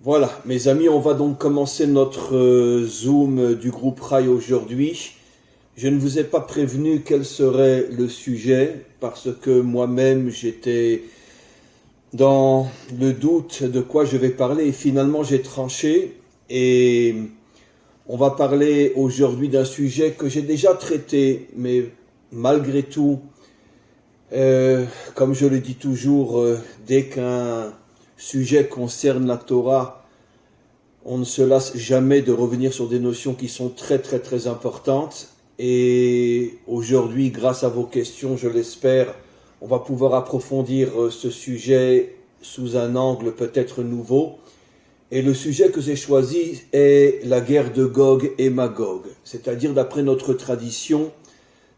Voilà, mes amis, on va donc commencer notre Zoom du groupe Rai aujourd'hui. Je ne vous ai pas prévenu quel serait le sujet parce que moi-même j'étais dans le doute de quoi je vais parler et finalement j'ai tranché et on va parler aujourd'hui d'un sujet que j'ai déjà traité, mais malgré tout, comme je le dis toujours, dès qu'un sujet concerne la Torah, on ne se lasse jamais de revenir sur des notions qui sont très très très importantes. Et aujourd'hui, grâce à vos questions, je l'espère, on va pouvoir approfondir ce sujet sous un angle peut-être nouveau. Et le sujet que j'ai choisi est la guerre de Gog et Magog, c'est-à-dire d'après notre tradition,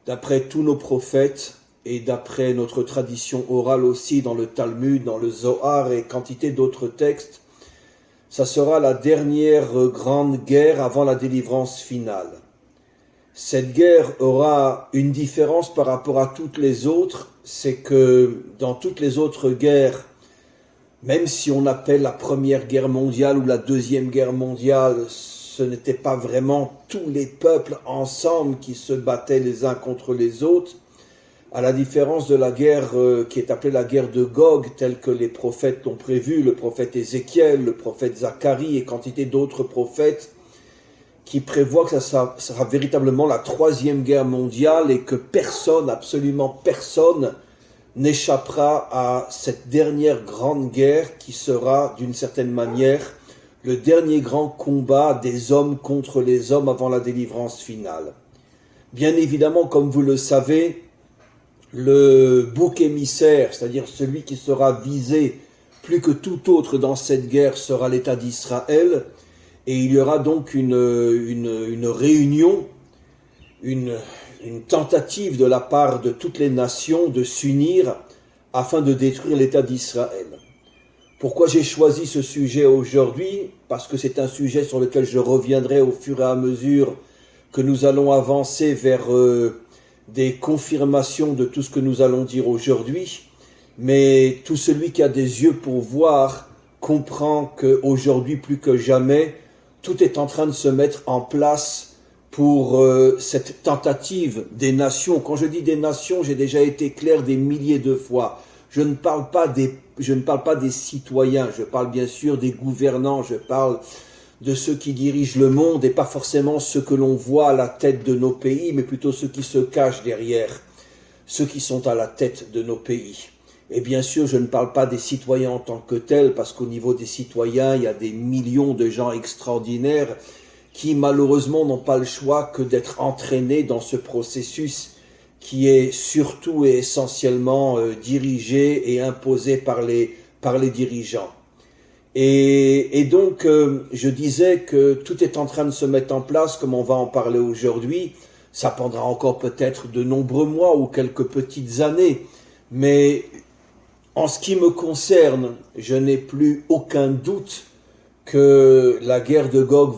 d'après tous nos prophètes et d'après notre tradition orale aussi dans le Talmud, dans le Zohar et quantité d'autres textes, ça sera la dernière grande guerre avant la délivrance finale. Cette guerre aura une différence par rapport à toutes les autres, c'est que dans toutes les autres guerres, même si on appelle la Première Guerre mondiale ou la Deuxième Guerre mondiale, ce n'était pas vraiment tous les peuples ensemble qui se battaient les uns contre les autres, à la différence de la guerre qui est appelée la guerre de Gog, telle que les prophètes l'ont prévu, le prophète Ézéchiel, le prophète Zacharie et quantité d'autres prophètes qui prévoient que ça sera véritablement la troisième guerre mondiale et que personne, absolument personne, n'échappera à cette dernière grande guerre qui sera d'une certaine manière le dernier grand combat des hommes contre les hommes avant la délivrance finale. Bien évidemment, comme vous le savez, le bouc émissaire, c'est-à-dire celui qui sera visé plus que tout autre dans cette guerre, sera l'État d'Israël, et il y aura donc une réunion, une tentative de la part de toutes les nations de s'unir afin de détruire l'État d'Israël. Pourquoi j'ai choisi ce sujet aujourd'hui? Parce que c'est un sujet sur lequel je reviendrai au fur et à mesure que nous allons avancer vers des confirmations de tout ce que nous allons dire aujourd'hui, mais tout celui qui a des yeux pour voir comprend qu'aujourd'hui plus que jamais, tout est en train de se mettre en place pour cette tentative des nations. Quand je dis des nations, j'ai déjà été clair des milliers de fois. Je ne parle pas des citoyens, je parle bien sûr des gouvernants, je parle de ceux qui dirigent le monde et pas forcément ceux que l'on voit à la tête de nos pays, mais plutôt ceux qui se cachent derrière, ceux qui sont à la tête de nos pays. Et bien sûr, je ne parle pas des citoyens en tant que tels, parce qu'au niveau des citoyens, il y a des millions de gens extraordinaires qui malheureusement n'ont pas le choix que d'être entraînés dans ce processus qui est surtout et essentiellement dirigé et imposé par les dirigeants. Et donc, je disais que tout est en train de se mettre en place, comme on va en parler aujourd'hui. Ça prendra encore peut-être de nombreux mois ou quelques petites années. Mais en ce qui me concerne, je n'ai plus aucun doute que la guerre de Gog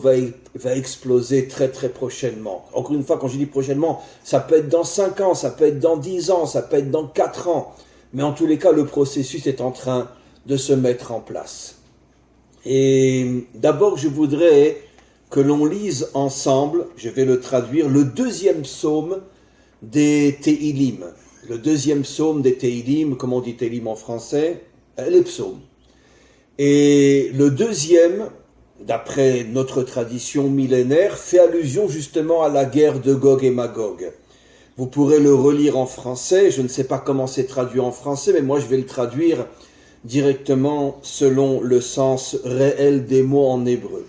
va exploser très très prochainement. Encore une fois, quand je dis prochainement, ça peut être dans 5 ans, ça peut être dans 10 ans, ça peut être dans 4 ans. Mais en tous les cas, le processus est en train de se mettre en place. Et d'abord, je voudrais que l'on lise ensemble, je vais le traduire, le deuxième psaume des Tehillim. Le deuxième psaume des Tehillim, comment on dit Tehillim en français? Les psaumes. Et le deuxième, d'après notre tradition millénaire, fait allusion justement à la guerre de Gog et Magog. Vous pourrez le relire en français, je ne sais pas comment c'est traduit en français, mais moi je vais le traduire directement selon le sens réel des mots en hébreu.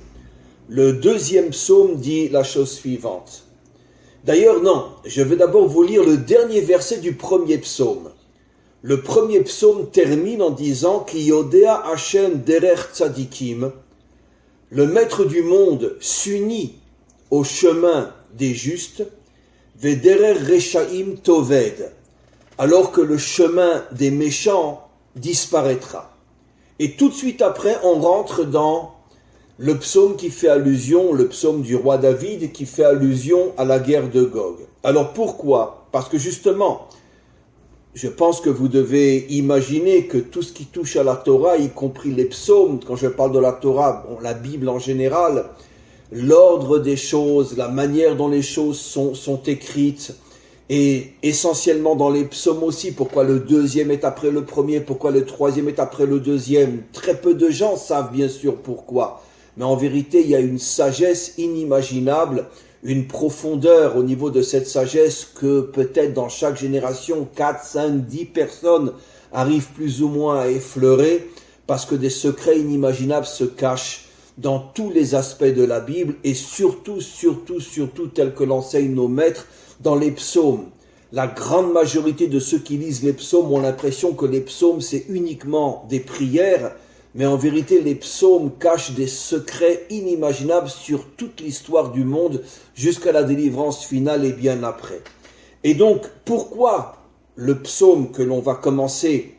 Le deuxième psaume dit la chose suivante. D'ailleurs, non, je vais d'abord vous lire le dernier verset du premier psaume. Le premier psaume termine en disant « Ki yodea Hashem derer tzadikim » le maître du monde s'unit au chemin des justes « Vederer reshaim toved » alors que le chemin des méchants disparaîtra. Et tout de suite après, on rentre dans le psaume qui fait allusion, le psaume du roi David qui fait allusion à la guerre de Gog. Alors pourquoi? Parce que justement, je pense que vous devez imaginer que tout ce qui touche à la Torah, y compris les psaumes, quand je parle de la Torah, bon, la Bible en général, l'ordre des choses, la manière dont les choses sont écrites, et essentiellement dans les psaumes aussi, pourquoi le deuxième est après le premier, pourquoi le troisième est après le deuxième. Très peu de gens savent bien sûr pourquoi, mais en vérité il y a une sagesse inimaginable, une profondeur au niveau de cette sagesse que peut-être dans chaque génération, 4, 5, 10 personnes arrivent plus ou moins à effleurer, parce que des secrets inimaginables se cachent dans tous les aspects de la Bible, et surtout, tels que l'enseignent nos maîtres, dans les psaumes. La grande majorité de ceux qui lisent les psaumes ont l'impression que les psaumes c'est uniquement des prières, mais en vérité les psaumes cachent des secrets inimaginables sur toute l'histoire du monde jusqu'à la délivrance finale et bien après. Et donc pourquoi le psaume que l'on va commencer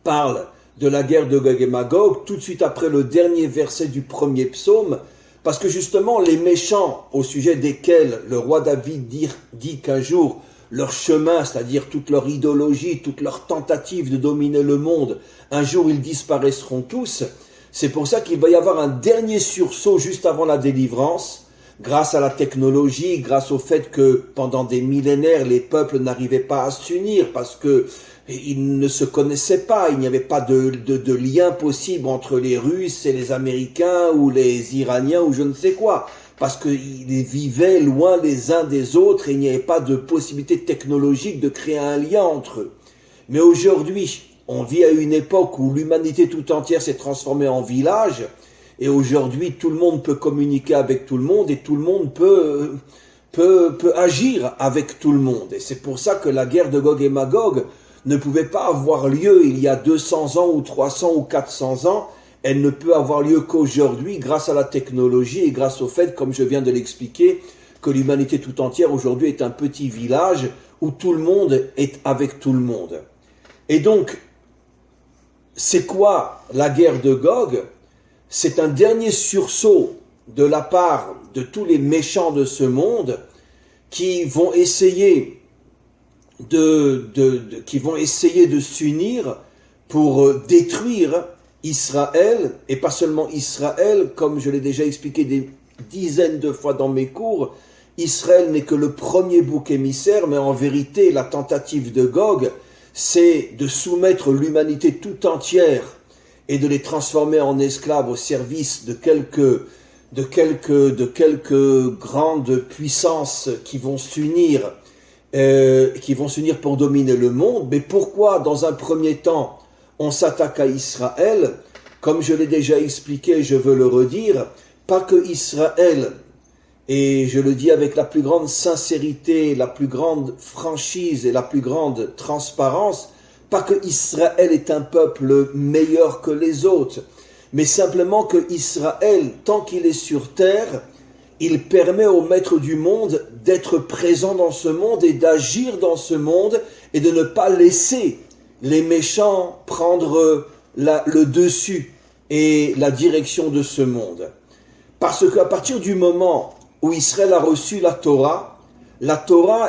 parle de la guerre de Gog et Magog tout de suite après le dernier verset du premier psaume? Parce que justement, les méchants, au sujet desquels le roi David dit qu'un jour, leur chemin, c'est-à-dire toute leur idéologie, toute leur tentative de dominer le monde, un jour ils disparaîtront tous. C'est pour ça qu'il va y avoir un dernier sursaut juste avant la délivrance, grâce à la technologie, grâce au fait que pendant des millénaires, les peuples n'arrivaient pas à s'unir, parce que ils ne se connaissaient pas, il n'y avait pas de lien possible entre les Russes et les Américains ou les Iraniens ou je ne sais quoi, parce qu'ils vivaient loin les uns des autres et il n'y avait pas de possibilité technologique de créer un lien entre eux. Mais aujourd'hui, on vit à une époque où l'humanité tout entière s'est transformée en village, et aujourd'hui tout le monde peut communiquer avec tout le monde et tout le monde peut agir avec tout le monde. Et c'est pour ça que la guerre de Gog et Magog ne pouvait pas avoir lieu il y a 200 ans ou 300 ou 400 ans, elle ne peut avoir lieu qu'aujourd'hui grâce à la technologie et grâce au fait, comme je viens de l'expliquer, que l'humanité tout entière aujourd'hui est un petit village où tout le monde est avec tout le monde. Et donc, c'est quoi la guerre de Gog? C'est un dernier sursaut de la part de tous les méchants de ce monde qui vont essayer qui vont essayer de s'unir pour détruire Israël, et pas seulement Israël, comme je l'ai déjà expliqué des dizaines de fois dans mes cours. Israël n'est que le premier bouc émissaire, mais en vérité, la tentative de Gog, c'est de soumettre l'humanité tout entière et de les transformer en esclaves au service de quelques grandes puissances qui vont s'unir pour dominer le monde. Mais pourquoi, dans un premier temps, on s'attaque à Israël? Comme je l'ai déjà expliqué, je veux le redire, pas que Israël, et je le dis avec la plus grande sincérité, la plus grande franchise et la plus grande transparence, pas que Israël est un peuple meilleur que les autres, mais simplement que Israël, tant qu'il est sur terre, il permet au maître du monde d'être présent dans ce monde et d'agir dans ce monde et de ne pas laisser les méchants prendre le dessus et la direction de ce monde. Parce qu'à partir du moment où Israël a reçu la Torah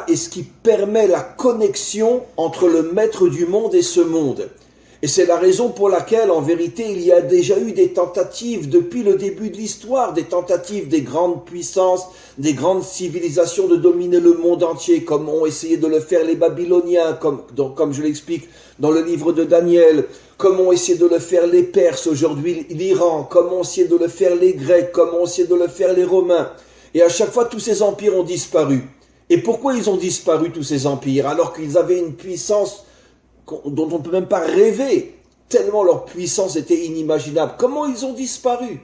est ce qui permet la connexion entre le maître du monde et ce monde. Et c'est la raison pour laquelle, en vérité, il y a déjà eu des tentatives depuis le début de l'histoire, des tentatives des grandes puissances, des grandes civilisations de dominer le monde entier, comme ont essayé de le faire les Babyloniens, comme je l'explique dans le livre de Daniel, comme ont essayé de le faire les Perses, aujourd'hui l'Iran, comme ont essayé de le faire les Grecs, comme ont essayé de le faire les Romains. Et à chaque fois, tous ces empires ont disparu. Et pourquoi ils ont disparu, tous ces empires, alors qu'ils avaient une puissance dont on ne peut même pas rêver, tellement leur puissance était inimaginable? Comment ils ont disparu?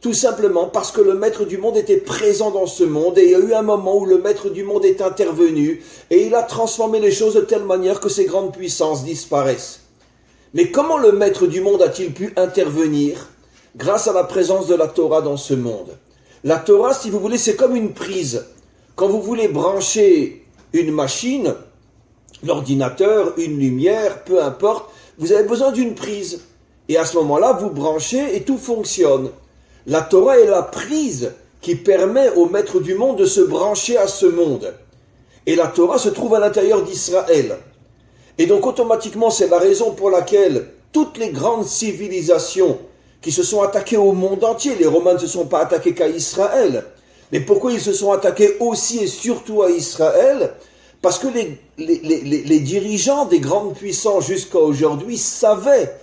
Tout simplement parce que le maître du monde était présent dans ce monde, et il y a eu un moment où le maître du monde est intervenu, et il a transformé les choses de telle manière que ces grandes puissances disparaissent. Mais comment le maître du monde a-t-il pu intervenir? Grâce à la présence de la Torah dans ce monde. La Torah, si vous voulez, c'est comme une prise. Quand vous voulez brancher une machine, l'ordinateur, une lumière, peu importe, vous avez besoin d'une prise. Et à ce moment-là, vous branchez et tout fonctionne. La Torah est la prise qui permet au maître du monde de se brancher à ce monde. Et la Torah se trouve à l'intérieur d'Israël. Et donc automatiquement, c'est la raison pour laquelle toutes les grandes civilisations qui se sont attaquées au monde entier, les Romains ne se sont pas attaqués qu'à Israël, mais pourquoi ils se sont attaqués aussi et surtout à Israël? Parce que les dirigeants des grandes puissances jusqu'à aujourd'hui savaient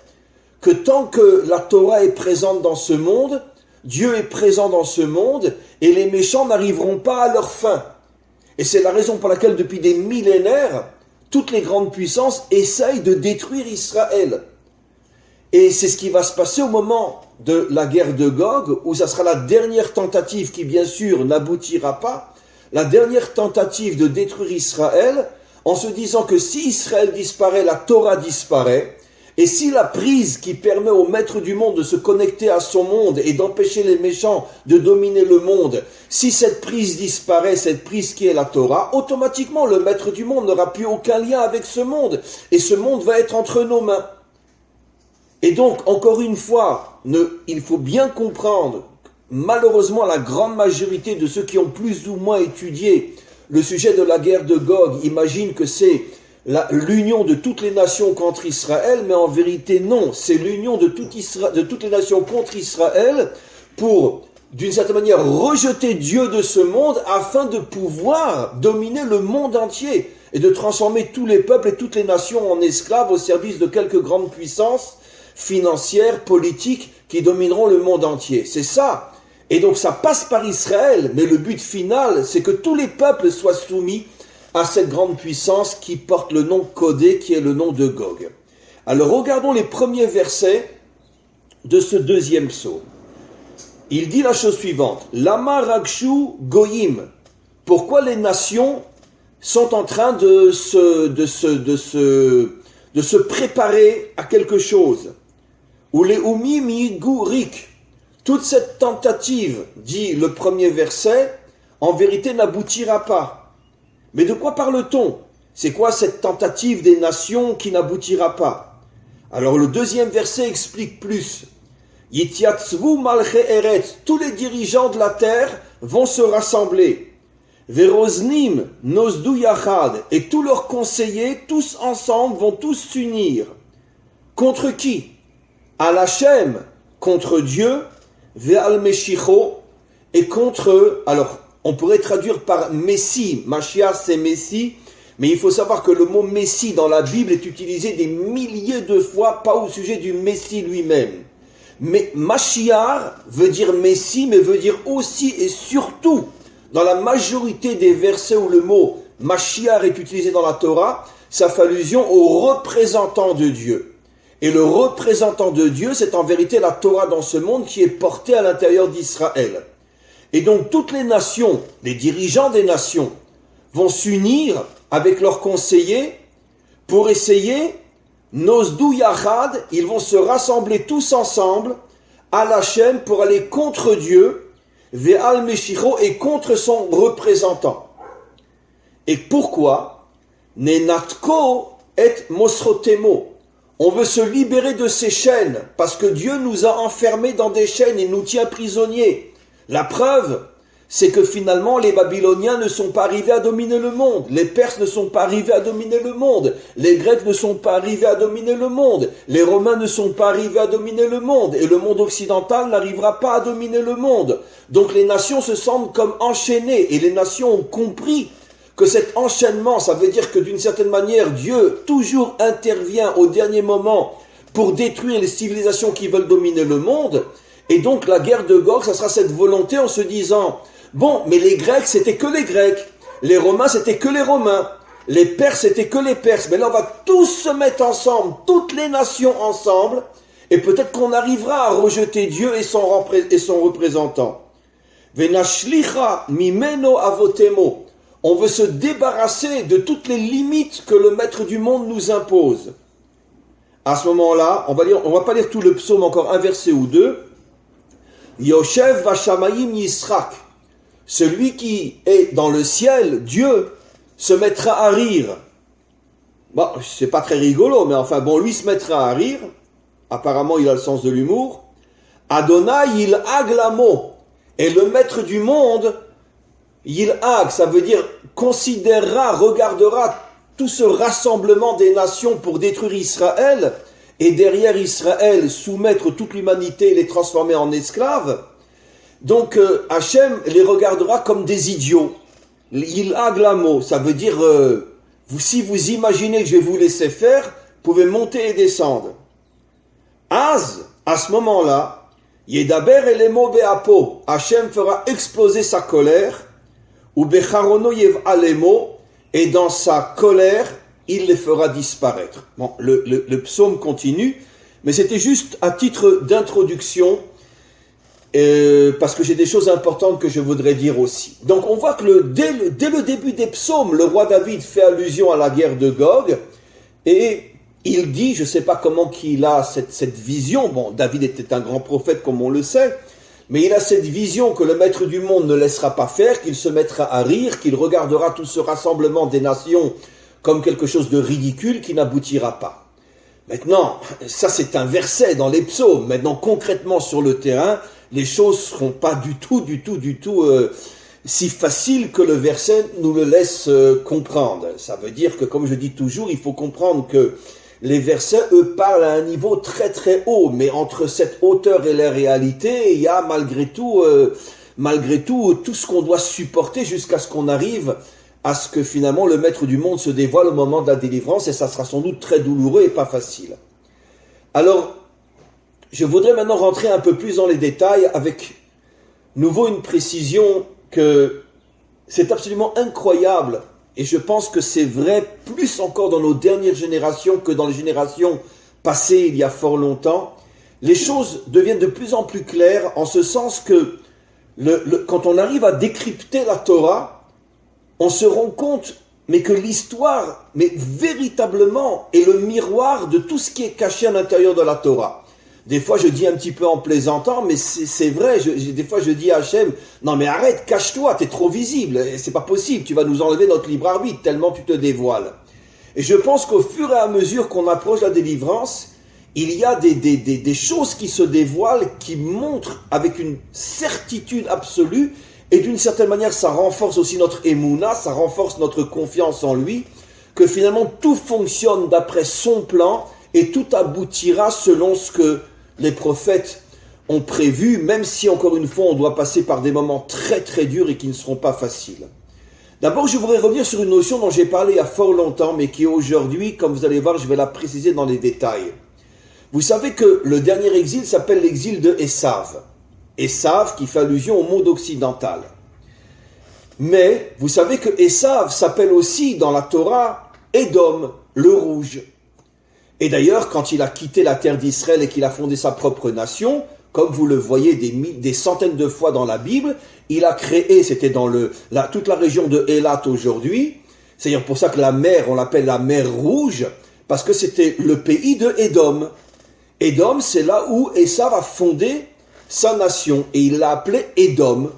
que tant que la Torah est présente dans ce monde, Dieu est présent dans ce monde, et les méchants n'arriveront pas à leur fin. Et c'est la raison pour laquelle depuis des millénaires, toutes les grandes puissances essayent de détruire Israël. Et c'est ce qui va se passer au moment de la guerre de Gog, où ça sera la dernière tentative qui, bien sûr, n'aboutira pas, la dernière tentative de détruire Israël, en se disant que si Israël disparaît, la Torah disparaît, et si la prise qui permet au maître du monde de se connecter à son monde et d'empêcher les méchants de dominer le monde, si cette prise disparaît, cette prise qui est la Torah, automatiquement le maître du monde n'aura plus aucun lien avec ce monde, et ce monde va être entre nos mains. Et donc, encore une fois, il faut bien comprendre, malheureusement la grande majorité de ceux qui ont plus ou moins étudié le sujet de la guerre de Gog imaginent que c'est l'union de toutes les nations contre Israël, mais en vérité non, c'est l'union de toutes les nations contre Israël pour, d'une certaine manière, rejeter Dieu de ce monde afin de pouvoir dominer le monde entier et de transformer tous les peuples et toutes les nations en esclaves au service de quelques grandes puissances financières, politiques qui domineront le monde entier. C'est ça. Et donc ça passe par Israël, mais le but final, c'est que tous les peuples soient soumis à cette grande puissance qui porte le nom codé, qui est le nom de Gog. Alors regardons les premiers versets de ce deuxième psaume. Il dit la chose suivante, Lama Ragshu Goyim. Pourquoi les nations sont en train de se préparer à quelque chose? Ou les Umi Migurik. Toute cette tentative, dit le premier verset, en vérité n'aboutira pas. Mais de quoi parle-t-on? C'est quoi cette tentative des nations qui n'aboutira pas? Alors le deuxième verset explique plus. Yitiatzvu malche eretz, tous les dirigeants de la terre vont se rassembler. Veroznim nosdu yachad, et tous leurs conseillers, tous ensemble, vont tous s'unir. Contre qui? Al Hashem, contre Dieu, ve'al Meshicho, et contre, alors, on pourrait traduire par Messie, Mashiach c'est Messie, mais il faut savoir que le mot Messie dans la Bible est utilisé des milliers de fois, pas au sujet du Messie lui-même. Mais Mashiach veut dire Messie, mais veut dire aussi et surtout, dans la majorité des versets où le mot Mashiach est utilisé dans la Torah, ça fait allusion au représentant de Dieu. Et le représentant de Dieu, c'est en vérité la Torah dans ce monde qui est portée à l'intérieur d'Israël. Et donc toutes les nations, les dirigeants des nations, vont s'unir avec leurs conseillers pour essayer, Nosdu Yachad, ils vont se rassembler tous ensemble à la chaîne pour aller contre Dieu, Ve'al Meshicho, et contre son représentant. Et pourquoi? Nenatko et Mosrotemo. On veut se libérer de ces chaînes, parce que Dieu nous a enfermés dans des chaînes et nous tient prisonniers. La preuve, c'est que finalement les Babyloniens ne sont pas arrivés à dominer le monde, les Perses ne sont pas arrivés à dominer le monde, les Grecs ne sont pas arrivés à dominer le monde, les Romains ne sont pas arrivés à dominer le monde, et le monde occidental n'arrivera pas à dominer le monde. Donc les nations se sentent comme enchaînées, et les nations ont compris que cet enchaînement, ça veut dire que d'une certaine manière, Dieu toujours intervient au dernier moment pour détruire les civilisations qui veulent dominer le monde. Et donc la guerre de Gog, ça sera cette volonté en se disant, bon, mais les Grecs, c'était que les Grecs, les Romains, c'était que les Romains, les Perses, c'était que les Perses, mais là on va tous se mettre ensemble, toutes les nations ensemble, et peut-être qu'on arrivera à rejeter Dieu et son représentant. Venashlicha mimeno avotemo. On veut se débarrasser de toutes les limites que le maître du monde nous impose. À ce moment-là, on va pas lire tout le psaume, encore un verset ou deux. Yoshev vashamayim yisrak. Celui qui est dans le ciel, Dieu, se mettra à rire. Bon, c'est pas très rigolo, mais enfin bon, lui se mettra à rire. Apparemment, il a le sens de l'humour. Adonai il aglamo. Et le maître du monde, Yilhag, ça veut dire considérera, regardera tout ce rassemblement des nations pour détruire Israël, et derrière Israël soumettre toute l'humanité et les transformer en esclaves, donc Hachem les regardera comme des idiots. Il aglamo, ça veut dire, si vous imaginez que je vais vous laisser faire, vous pouvez monter et descendre. Az, à ce moment-là, Yedaber elemo be'apo, Hachem fera exploser sa colère, ou becharono yevalemo, et dans sa colère, il les fera disparaître. Bon, le psaume continue, mais c'était juste à titre d'introduction, parce que j'ai des choses importantes que je voudrais dire aussi. Donc on voit que dès le début des psaumes, le roi David fait allusion à la guerre de Gog, et il dit, je ne sais pas comment qu'il a cette vision, bon, David était un grand prophète comme on le sait, mais il a cette vision que le maître du monde ne laissera pas faire, qu'il se mettra à rire, qu'il regardera tout ce rassemblement des nations comme quelque chose de ridicule qui n'aboutira pas. Maintenant, ça c'est un verset dans les psaumes. Maintenant, concrètement sur le terrain, les choses ne seront pas du tout si faciles que le verset nous le laisse comprendre. Ça veut dire que, comme je dis toujours, il faut comprendre que les versets, eux, parlent à un niveau très très haut, mais entre cette hauteur et la réalité, il y a malgré tout tout ce qu'on doit supporter jusqu'à ce qu'on arrive à ce que finalement le maître du monde se dévoile au moment de la délivrance, et ça sera sans doute très douloureux et pas facile. Alors, je voudrais maintenant rentrer un peu plus dans les détails avec nouveau une précision que c'est absolument incroyable, et je pense que c'est vrai plus encore dans nos dernières générations que dans les générations passées il y a fort longtemps. Les choses deviennent de plus en plus claires en ce sens que quand on arrive à décrypter la Torah, on se rend compte mais que l'histoire, mais véritablement, est le miroir de tout ce qui est caché à l'intérieur de la Torah. Des fois, je dis un petit peu en plaisantant, mais c'est vrai, des fois je dis à Hachem, non mais arrête, cache-toi, t'es trop visible, c'est pas possible, tu vas nous enlever notre libre arbitre, tellement tu te dévoiles. Et je pense qu'au fur et à mesure qu'on approche la délivrance, il y a des choses qui se dévoilent, qui montrent avec une certitude absolue, et d'une certaine manière, ça renforce aussi notre émouna, ça renforce notre confiance en lui, que finalement tout fonctionne d'après son plan, et tout aboutira selon ce que les prophètes ont prévu, même si encore une fois on doit passer par des moments très très durs et qui ne seront pas faciles. D'abord, je voudrais revenir sur une notion dont j'ai parlé il y a fort longtemps, mais qui aujourd'hui, comme vous allez voir, je vais la préciser dans les détails. Vous savez que le dernier exil s'appelle l'exil de Esav. Esav qui fait allusion au monde occidental. Mais vous savez que Esav s'appelle aussi dans la Torah Édom, le rouge. Et d'ailleurs, quand il a quitté la terre d'Israël et qu'il a fondé sa propre nation, comme vous le voyez des centaines de fois dans la Bible, il a créé, c'était dans toute la région de Élat aujourd'hui, c'est-à-dire pour ça que la mer, on l'appelle la mer Rouge, parce que c'était le pays de Édom. Édom, c'est là où Esav a fondé sa nation, et il l'a appelé Édom,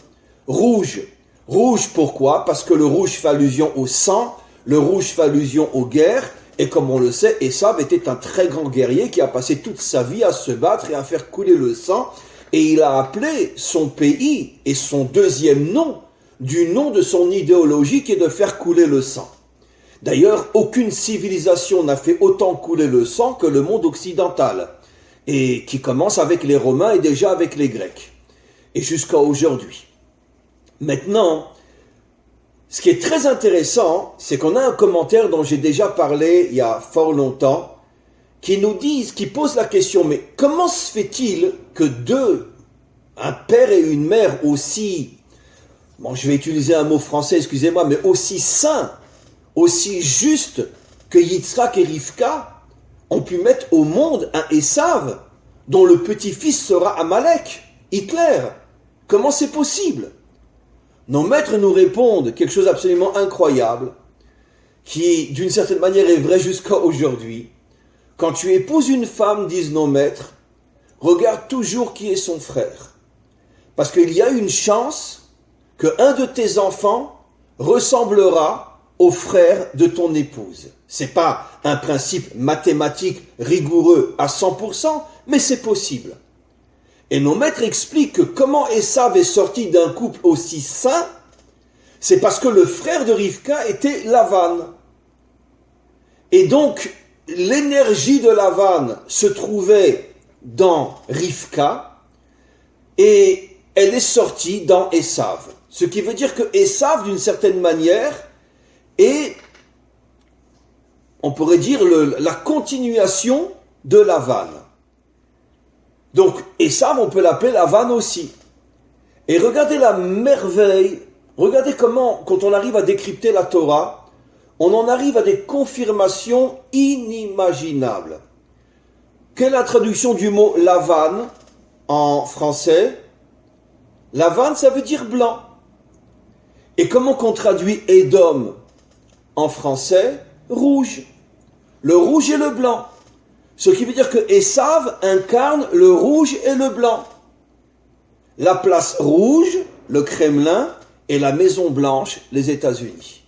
rouge. Rouge, pourquoi? Parce que le rouge fait allusion au sang, le rouge fait allusion aux guerres, et comme on le sait, Esav était un très grand guerrier qui a passé toute sa vie à se battre et à faire couler le sang, et il a appelé son pays et son deuxième nom du nom de son idéologie qui est de faire couler le sang. D'ailleurs, aucune civilisation n'a fait autant couler le sang que le monde occidental, et qui commence avec les Romains et déjà avec les Grecs, et jusqu'à aujourd'hui. Maintenant, ce qui est très intéressant, c'est qu'on a un commentaire dont j'ai déjà parlé il y a fort longtemps, qui pose la question, mais comment se fait-il que un père et une mère aussi, bon je vais utiliser un mot français, excusez-moi, mais aussi saints, aussi justes que Yitzhak et Rivka, ont pu mettre au monde un Esav, dont le petit-fils sera Amalek, Hitler? Comment c'est possible? Nos maîtres nous répondent quelque chose d'absolument incroyable, qui d'une certaine manière est vrai jusqu'à aujourd'hui. Quand tu épouses une femme, disent nos maîtres, regarde toujours qui est son frère. Parce qu'il y a une chance qu'un de tes enfants ressemblera au frère de ton épouse. C'est pas un principe mathématique rigoureux à 100%, mais c'est possible. Et nos maîtres expliquent que comment Esav est sorti d'un couple aussi sain, c'est parce que le frère de Rivka était Lavan. Et donc, l'énergie de Lavan se trouvait dans Rivka, et elle est sortie dans Esav. Ce qui veut dire que Esav, d'une certaine manière, est, on pourrait dire, la continuation de Lavan. Donc, Esav, on peut l'appeler Lavan aussi. Et regardez la merveille, regardez comment, quand on arrive à décrypter la Torah, on en arrive à des confirmations inimaginables. Quelle est la traduction du mot Lavan en français? Lavan, ça veut dire blanc. Et comment qu'on traduit Édom en français? Rouge. Le rouge et le blanc. Ce qui veut dire que Esav incarne le rouge et le blanc. La place rouge, le Kremlin, et la Maison Blanche, les États-Unis.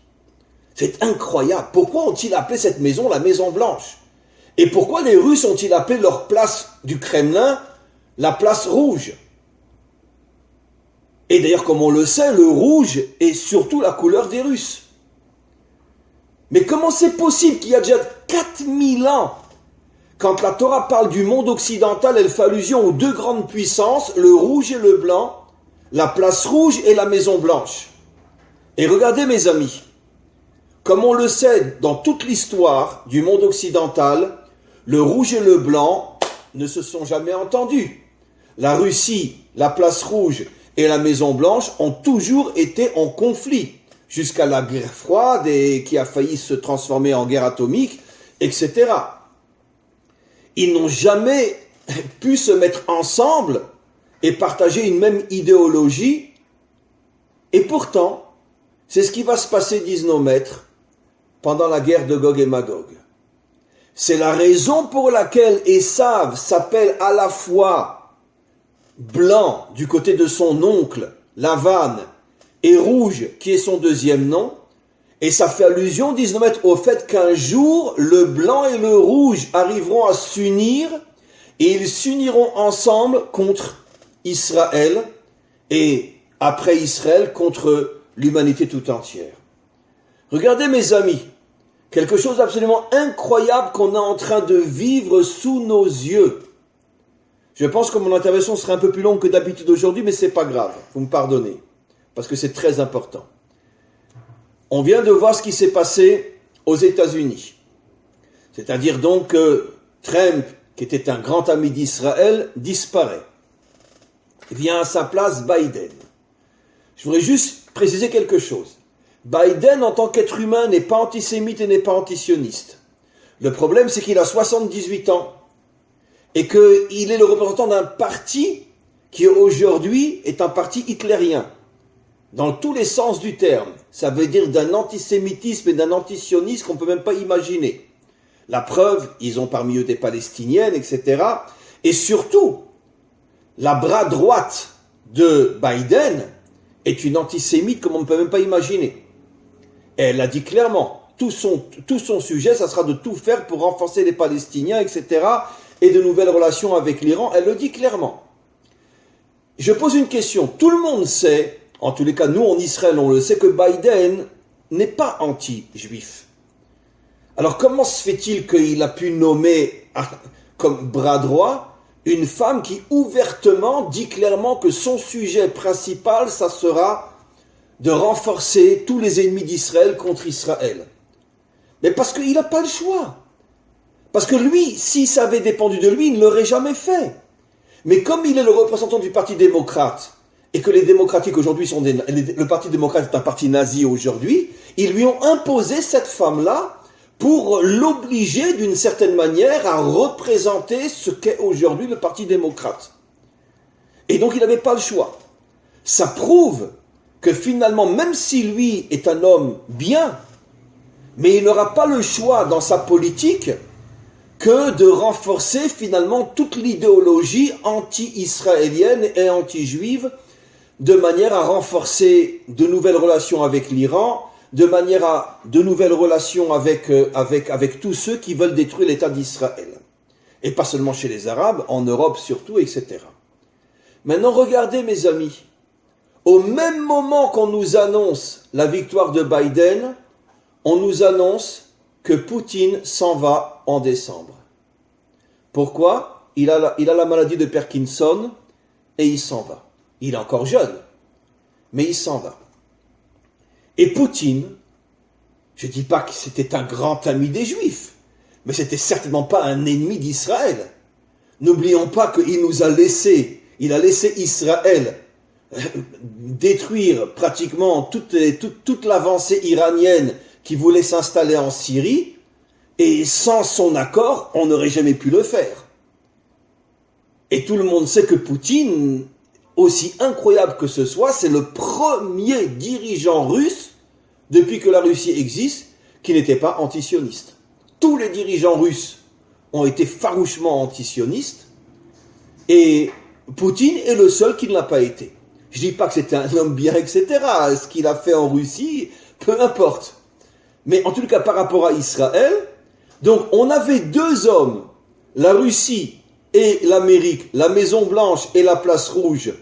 C'est incroyable. Pourquoi ont-ils appelé cette maison la Maison Blanche? Et pourquoi les Russes ont-ils appelé leur place du Kremlin la place rouge? Et d'ailleurs, comme on le sait, le rouge est surtout la couleur des Russes. Mais comment c'est possible qu'il y a déjà 4000 ans, quand la Torah parle du monde occidental, elle fait allusion aux deux grandes puissances, le rouge et le blanc, la place rouge et la Maison Blanche. Et regardez mes amis, comme on le sait dans toute l'histoire du monde occidental, le rouge et le blanc ne se sont jamais entendus. La Russie, la place rouge et la Maison Blanche ont toujours été en conflit, jusqu'à la guerre froide et qui a failli se transformer en guerre atomique, etc. Ils n'ont jamais pu se mettre ensemble et partager une même idéologie. Et pourtant, c'est ce qui va se passer, disent nos maîtres, pendant la guerre de Gog et Magog. C'est la raison pour laquelle Esav s'appelle à la fois blanc du côté de son oncle, Lavan, et rouge qui est son deuxième nom. Et ça fait allusion, disent nos maîtres, au fait qu'un jour, le blanc et le rouge arriveront à s'unir et ils s'uniront ensemble contre Israël et après Israël contre l'humanité tout entière. Regardez mes amis, quelque chose d'absolument incroyable qu'on est en train de vivre sous nos yeux. Je pense que mon intervention sera un peu plus longue que d'habitude aujourd'hui, mais c'est pas grave, vous me pardonnez, parce que c'est très important. On vient de voir ce qui s'est passé aux États-Unis. C'est-à-dire donc que Trump, qui était un grand ami d'Israël, disparaît. Vient à sa place Biden. Je voudrais juste préciser quelque chose. Biden, en tant qu'être humain, n'est pas antisémite et n'est pas antisioniste. Le problème, c'est qu'il a 78 ans et qu'il est le représentant d'un parti qui aujourd'hui est un parti hitlérien. Dans tous les sens du terme. Ça veut dire d'un antisémitisme et d'un antisionisme qu'on ne peut même pas imaginer. La preuve, ils ont parmi eux des Palestiniennes, etc. Et surtout, la bras droite de Biden est une antisémite comme on ne peut même pas imaginer. Et elle a dit clairement, tout son sujet, ça sera de tout faire pour renforcer les Palestiniens, etc. et de nouvelles relations avec l'Iran. Elle le dit clairement. Je pose une question. Tout le monde sait, en tous les cas, nous en Israël, on le sait, que Biden n'est pas anti-juif. Alors comment se fait-il qu'il a pu nommer comme bras droit une femme qui ouvertement dit clairement que son sujet principal, ça sera de renforcer tous les ennemis d'Israël contre Israël? Mais parce qu'il n'a pas le choix. Parce que lui, si ça avait dépendu de lui, il ne l'aurait jamais fait. Mais comme il est le représentant du Parti démocrate, et que les démocratiques aujourd'hui sont le Parti démocrate est un parti nazi aujourd'hui, ils lui ont imposé cette femme-là pour l'obliger d'une certaine manière à représenter ce qu'est aujourd'hui le Parti démocrate. Et donc il n'avait pas le choix. Ça prouve que finalement, même si lui est un homme bien, mais il n'aura pas le choix dans sa politique que de renforcer finalement toute l'idéologie anti-israélienne et anti-juive de manière à renforcer de nouvelles relations avec l'Iran, de manière à de nouvelles relations avec tous ceux qui veulent détruire l'État d'Israël. Et pas seulement chez les Arabes, en Europe surtout, etc. Maintenant, regardez mes amis, au même moment qu'on nous annonce la victoire de Biden, on nous annonce que Poutine s'en va en décembre. Pourquoi ? Il a la maladie de Parkinson et il s'en va. Il est encore jeune, mais il s'en va. Et Poutine, je ne dis pas que c'était un grand ami des Juifs, mais c'était certainement pas un ennemi d'Israël. N'oublions pas qu'il nous a laissé, il a laissé Israël détruire pratiquement toute l'avancée iranienne qui voulait s'installer en Syrie, et sans son accord, on n'aurait jamais pu le faire. Et tout le monde sait que Poutine, aussi incroyable que ce soit, c'est le premier dirigeant russe, depuis que la Russie existe, qui n'était pas antisioniste. Tous les dirigeants russes ont été farouchement antisionistes, et Poutine est le seul qui ne l'a pas été. Je ne dis pas que c'était un homme bien, etc. Ce qu'il a fait en Russie, peu importe. Mais en tout cas, par rapport à Israël, donc on avait deux hommes, la Russie et l'Amérique, la Maison Blanche et la Place Rouge,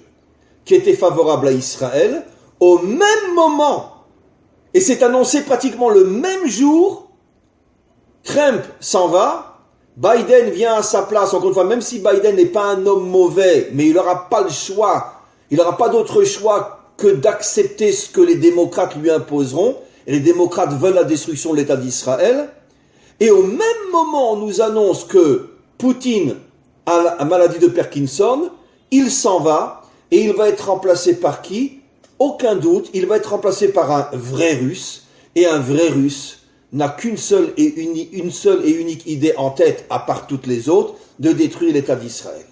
qui étaient favorables à Israël, au même moment. Et c'est annoncé pratiquement le même jour. Trump s'en va, Biden vient à sa place, encore une fois, même si Biden n'est pas un homme mauvais, mais il n'aura pas le choix, il n'aura pas d'autre choix que d'accepter ce que les démocrates lui imposeront, et les démocrates veulent la destruction de l'État d'Israël, et au même moment on nous annonce que Poutine a la maladie de Parkinson, il s'en va, et il va être remplacé par qui ? Aucun doute, il va être remplacé par un vrai Russe, et un vrai Russe n'a qu'une seule et unique idée en tête, à part toutes les autres, de détruire l'État d'Israël.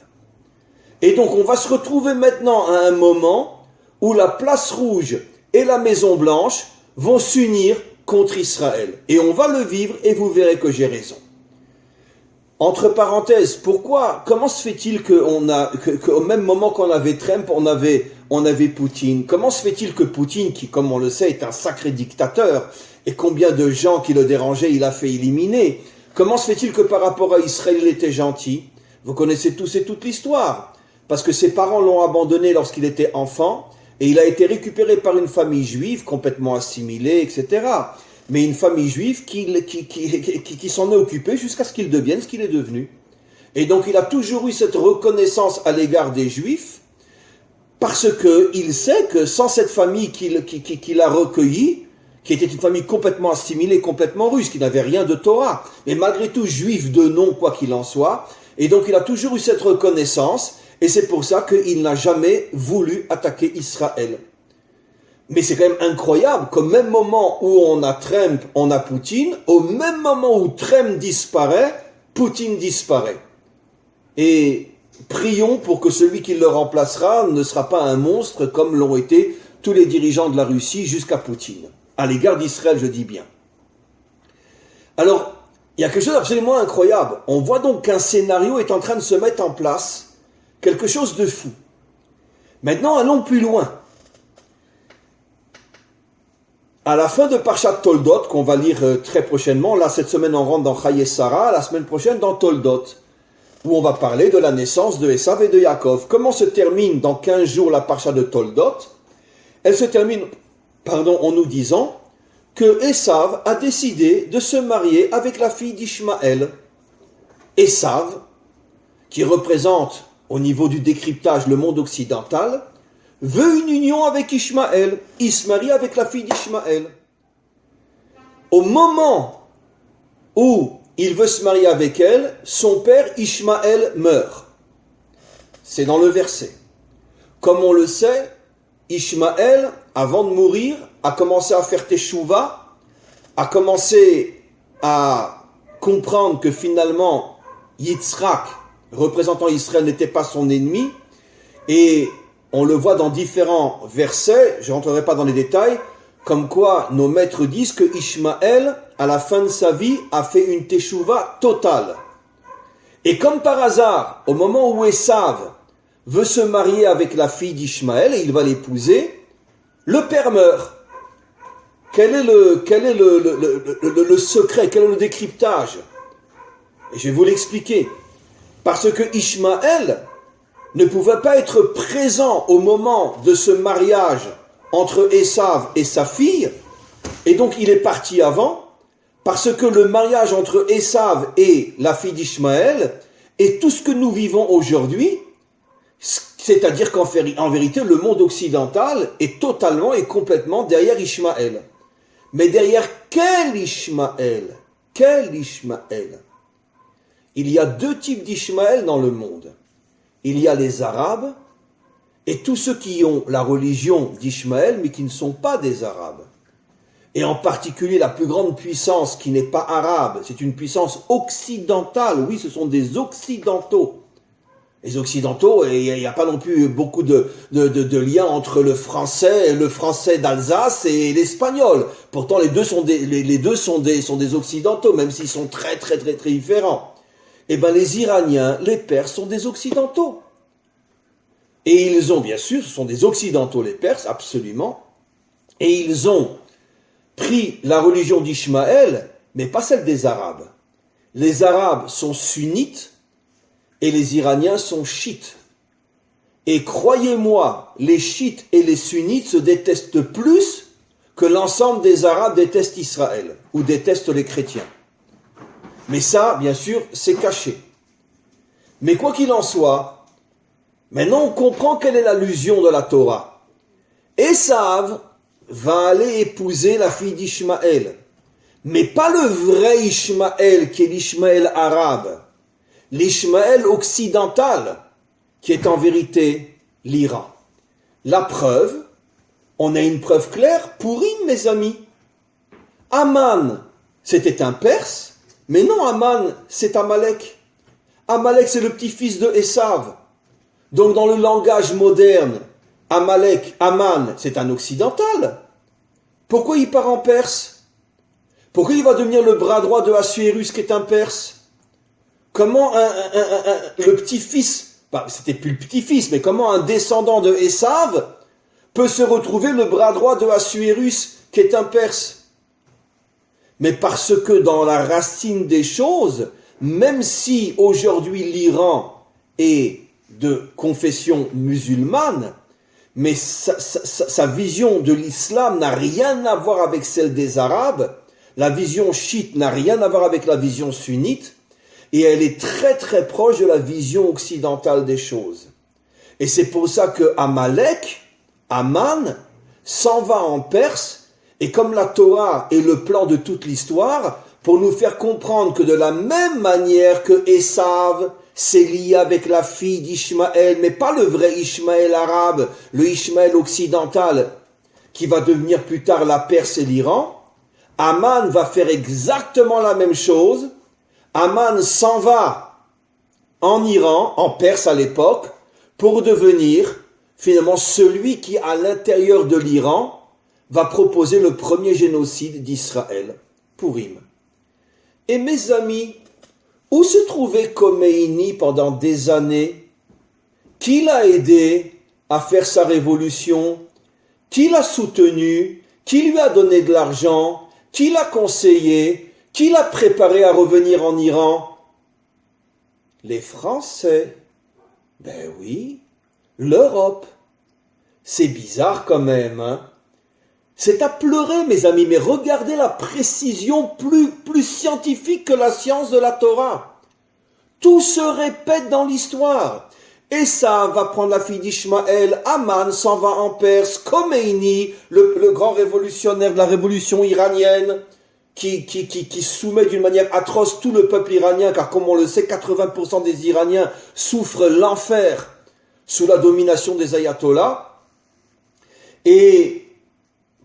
Et donc on va se retrouver maintenant à un moment où la Place Rouge et la Maison Blanche vont s'unir contre Israël. Et on va le vivre et vous verrez que j'ai raison. Entre parenthèses, comment se fait-il qu'au même moment qu'on avait Trump, on avait Poutine? Comment se fait-il que Poutine, qui comme on le sait est un sacré dictateur, et combien de gens qui le dérangeaient il a fait éliminer, comment se fait-il que par rapport à Israël il était gentil? Vous connaissez tous et toute l'histoire. Parce que ses parents l'ont abandonné lorsqu'il était enfant, et il a été récupéré par une famille juive complètement assimilée, etc. Mais une famille juive qui s'en est occupée jusqu'à ce qu'il devienne ce qu'il est devenu. Et donc il a toujours eu cette reconnaissance à l'égard des Juifs, parce qu'il sait que sans cette famille qu'il a recueillie, qui était une famille complètement assimilée, complètement russe, qui n'avait rien de Torah, mais malgré tout juif de nom, quoi qu'il en soit, et donc il a toujours eu cette reconnaissance, et c'est pour ça qu'il n'a jamais voulu attaquer Israël. Mais c'est quand même incroyable qu'au même moment où on a Trump, on a Poutine, au même moment où Trump disparaît, Poutine disparaît. Et prions pour que celui qui le remplacera ne sera pas un monstre comme l'ont été tous les dirigeants de la Russie jusqu'à Poutine. À l'égard d'Israël, je dis bien. Alors, il y a quelque chose d'absolument incroyable. On voit donc qu'un scénario est en train de se mettre en place, quelque chose de fou. Maintenant, allons plus loin. À la fin de Parshat Toldot, qu'on va lire très prochainement, là cette semaine on rentre dans Chaye Sarah, la semaine prochaine dans Toldot, où on va parler de la naissance de Esav et de Yaakov. Comment se termine dans 15 jours la Parsha de Toldot? Elle se termine, en nous disant que Esav a décidé de se marier avec la fille d'Ishmaël. Esav, qui représente au niveau du décryptage le monde occidental, veut une union avec Ishmaël. Il se marie avec la fille d'Ishmaël. Au moment où il veut se marier avec elle, son père Ishmaël meurt. C'est dans le verset. Comme on le sait, Ishmaël, avant de mourir, a commencé à faire teshuva, a commencé à comprendre que finalement Yitzhak, représentant Israël, n'était pas son ennemi, et on le voit dans différents versets, je ne rentrerai pas dans les détails, comme quoi nos maîtres disent que Ishmaël, à la fin de sa vie, a fait une teshuva totale. Et comme par hasard, au moment où Esav veut se marier avec la fille d'Ishmaël, et il va l'épouser, le père meurt. Quel est le secret, quel est le décryptage? Et je vais vous l'expliquer. Parce que Ishmaël ne pouvait pas être présent au moment de ce mariage entre Esav et sa fille, et donc il est parti avant, Parce que le mariage entre Esav et la fille d'Ishmaël est tout ce que nous vivons aujourd'hui, c'est-à-dire qu'en vérité, le monde occidental est totalement et complètement derrière Ishmaël. Mais derrière quel Ishmaël? Quel Ishmaël? Il y a deux types d'Ishmaël dans le monde. Il y a les Arabes et tous ceux qui ont la religion d'Ishmaël mais qui ne sont pas des Arabes. Et en particulier la plus grande puissance qui n'est pas arabe, c'est une puissance occidentale. Oui, ce sont des Occidentaux. Les Occidentaux, il n'y a pas non plus beaucoup de liens entre le français d'Alsace et l'espagnol. Pourtant, les deux sont des Occidentaux, même s'ils sont très, très, très, très différents. Eh bien, les Iraniens, les Perses sont des Occidentaux. Et ils ont, bien sûr, ce sont des Occidentaux, les Perses, absolument. Et ils ont pris la religion d'Ishmaël, mais pas celle des Arabes. Les Arabes sont sunnites et les Iraniens sont chiites. Et croyez-moi, les chiites et les sunnites se détestent plus que l'ensemble des Arabes détestent Israël ou détestent les chrétiens. Mais ça, bien sûr, c'est caché. Mais quoi qu'il en soit, maintenant on comprend quelle est l'allusion de la Torah. Esav va aller épouser la fille d'Ishmaël. Mais pas le vrai Ishmaël qui est l'Ishmaël arabe. L'Ishmaël occidental qui est en vérité l'Iran. La preuve, on a une preuve claire, Pourim, mes amis. Aman, c'était un Perse, mais non, Aman, c'est Amalek. Amalek, c'est le petit-fils de Esav. Donc dans le langage moderne, Amalek, Aman, c'est un occidental. Pourquoi il part en Perse? Pourquoi il va devenir le bras droit de Assuérus qui est un Perse? Comment le petit-fils, c'était plus le petit-fils, mais comment un descendant de Esav peut se retrouver le bras droit de Assuérus qui est un Perse? Mais parce que dans la racine des choses, même si aujourd'hui l'Iran est de confession musulmane, mais sa vision de l'islam n'a rien à voir avec celle des Arabes, la vision chiite n'a rien à voir avec la vision sunnite, et elle est très très proche de la vision occidentale des choses. Et c'est pour ça que Amalek, Aman, s'en va en Perse, et comme la Torah est le plan de toute l'histoire, pour nous faire comprendre que de la même manière que Esav s'est lié avec la fille d'Ishmaël, mais pas le vrai Ishmaël arabe, le Ishmaël occidental, qui va devenir plus tard la Perse et l'Iran, Aman va faire exactement la même chose. Aman s'en va en Iran, en Perse à l'époque, pour devenir finalement celui qui, à l'intérieur de l'Iran, va proposer le premier génocide d'Israël, Pourim. Et mes amis, où se trouvait Khomeini pendant des années? Qui l'a aidé à faire sa révolution? Qui l'a soutenu? Qui lui a donné de l'argent? Qui l'a conseillé? Qui l'a préparé à revenir en Iran? Les Français. Ben oui, l'Europe. C'est bizarre quand même, hein? C'est à pleurer, mes amis, mais regardez la précision plus scientifique que la science de la Torah. Tout se répète dans l'histoire. Esav va prendre la fille d'Ishmaël, Aman s'en va en Perse, Khomeini, le grand révolutionnaire de la révolution iranienne, qui soumet d'une manière atroce tout le peuple iranien, car comme on le sait, 80% des Iraniens souffrent l'enfer sous la domination des ayatollahs. Et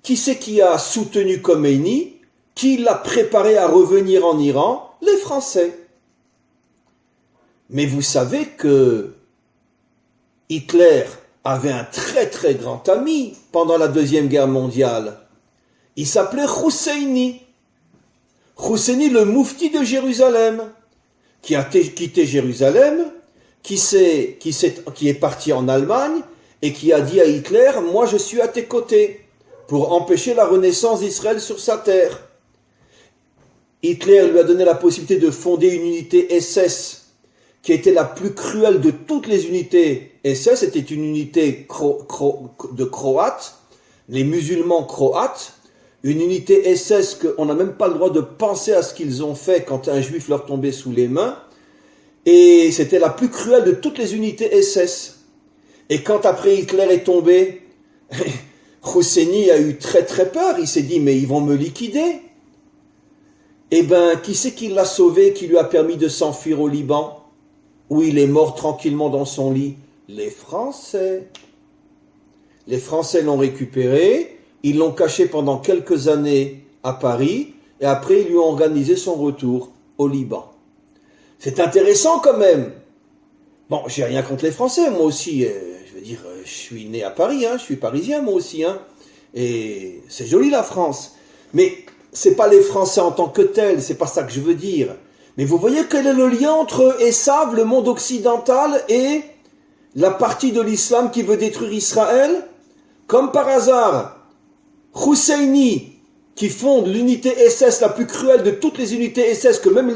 qui c'est qui a soutenu Khomeini? Qui l'a préparé à revenir en Iran? Les Français. Mais vous savez que Hitler avait un très très grand ami pendant la Deuxième Guerre mondiale. Il s'appelait Husseini. Husseini, le moufti de Jérusalem, qui a quitté Jérusalem, qui est parti en Allemagne et qui a dit à Hitler, moi je suis à tes côtés, pour empêcher la renaissance d'Israël sur sa terre. Hitler lui a donné la possibilité de fonder une unité SS, qui était la plus cruelle de toutes les unités SS. C'était une unité de Croates, les musulmans croates, une unité SS qu'on n'a même pas le droit de penser à ce qu'ils ont fait quand un juif leur tombait sous les mains. Et c'était la plus cruelle de toutes les unités SS. Et quand après Hitler est tombé, Husseini a eu très très peur. Il s'est dit, mais ils vont me liquider. Eh bien, qui c'est qui l'a sauvé, qui lui a permis de s'enfuir au Liban, où il est mort tranquillement dans son lit? Les Français. Les Français l'ont récupéré, ils l'ont caché pendant quelques années à Paris, et après ils lui ont organisé son retour au Liban. C'est intéressant quand même. Bon, j'ai rien contre les Français, moi aussi, je veux dire, je suis né à Paris, je suis parisien moi aussi, et c'est joli la France. Mais c'est pas les Français en tant que tels, c'est pas ça que je veux dire. Mais vous voyez quel est le lien entre Esav, le monde occidental, et la partie de l'islam qui veut détruire Israël? Comme par hasard, Husseini, qui fonde l'unité SS la plus cruelle de toutes les unités SS, que même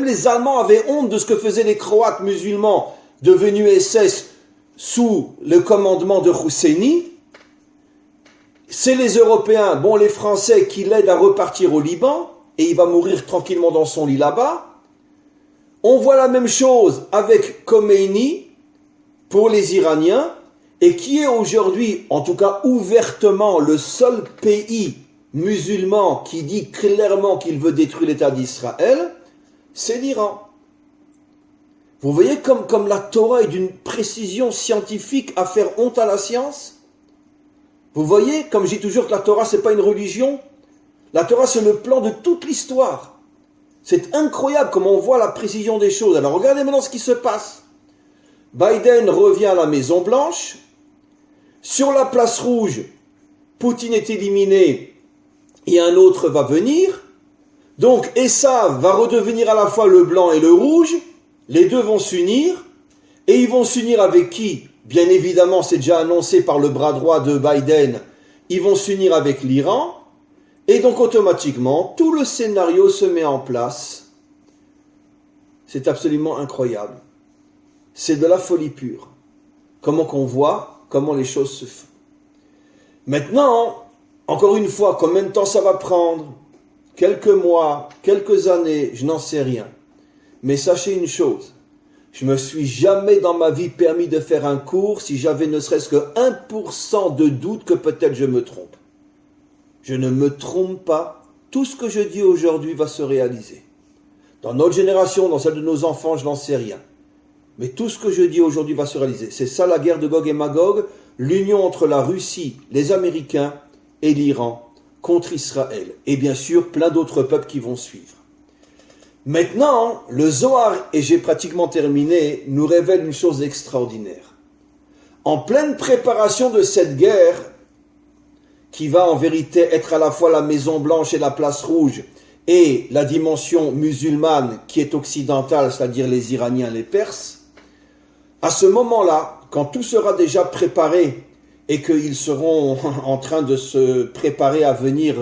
les Allemands avaient honte de ce que faisaient les Croates musulmans devenus SS sous le commandement de Husseini, c'est les Européens, bon les Français, qui l'aident à repartir au Liban, et il va mourir tranquillement dans son lit là-bas. On voit la même chose avec Khomeini pour les Iraniens, et qui est aujourd'hui, en tout cas ouvertement, le seul pays musulman qui dit clairement qu'il veut détruire l'État d'Israël, c'est l'Iran. Vous voyez comme la Torah est d'une précision scientifique à faire honte à la science? Vous voyez, comme je dis toujours que la Torah, c'est pas une religion. La Torah, c'est le plan de toute l'histoire. C'est incroyable comment on voit la précision des choses. Alors regardez maintenant ce qui se passe. Biden revient à la Maison Blanche. Sur la place rouge, Poutine est éliminé et un autre va venir. Donc Esav va redevenir à la fois le blanc et le rouge. Les deux vont s'unir. Et ils vont s'unir avec qui? Bien évidemment, c'est déjà annoncé par le bras droit de Biden, ils vont s'unir avec l'Iran, et donc automatiquement, tout le scénario se met en place. C'est absolument incroyable. C'est de la folie pure. Comment qu'on voit, comment les choses se font. Maintenant, encore une fois, combien de temps ça va prendre? Quelques mois, quelques années, je n'en sais rien. Mais sachez une chose. Je me suis jamais dans ma vie permis de faire un cours si j'avais ne serait-ce que 1% de doute que peut-être je me trompe. Je ne me trompe pas. Tout ce que je dis aujourd'hui va se réaliser. Dans notre génération, dans celle de nos enfants, je n'en sais rien. Mais tout ce que je dis aujourd'hui va se réaliser. C'est ça la guerre de Gog et Magog, l'union entre la Russie, les Américains et l'Iran contre Israël. Et bien sûr, plein d'autres peuples qui vont suivre. Maintenant, le Zohar, et j'ai pratiquement terminé, nous révèle une chose extraordinaire. En pleine préparation de cette guerre, qui va en vérité être à la fois la Maison Blanche et la Place Rouge, et la dimension musulmane qui est occidentale, c'est-à-dire les Iraniens, les Perses, à ce moment-là, quand tout sera déjà préparé, et qu'ils seront en train de se préparer à venir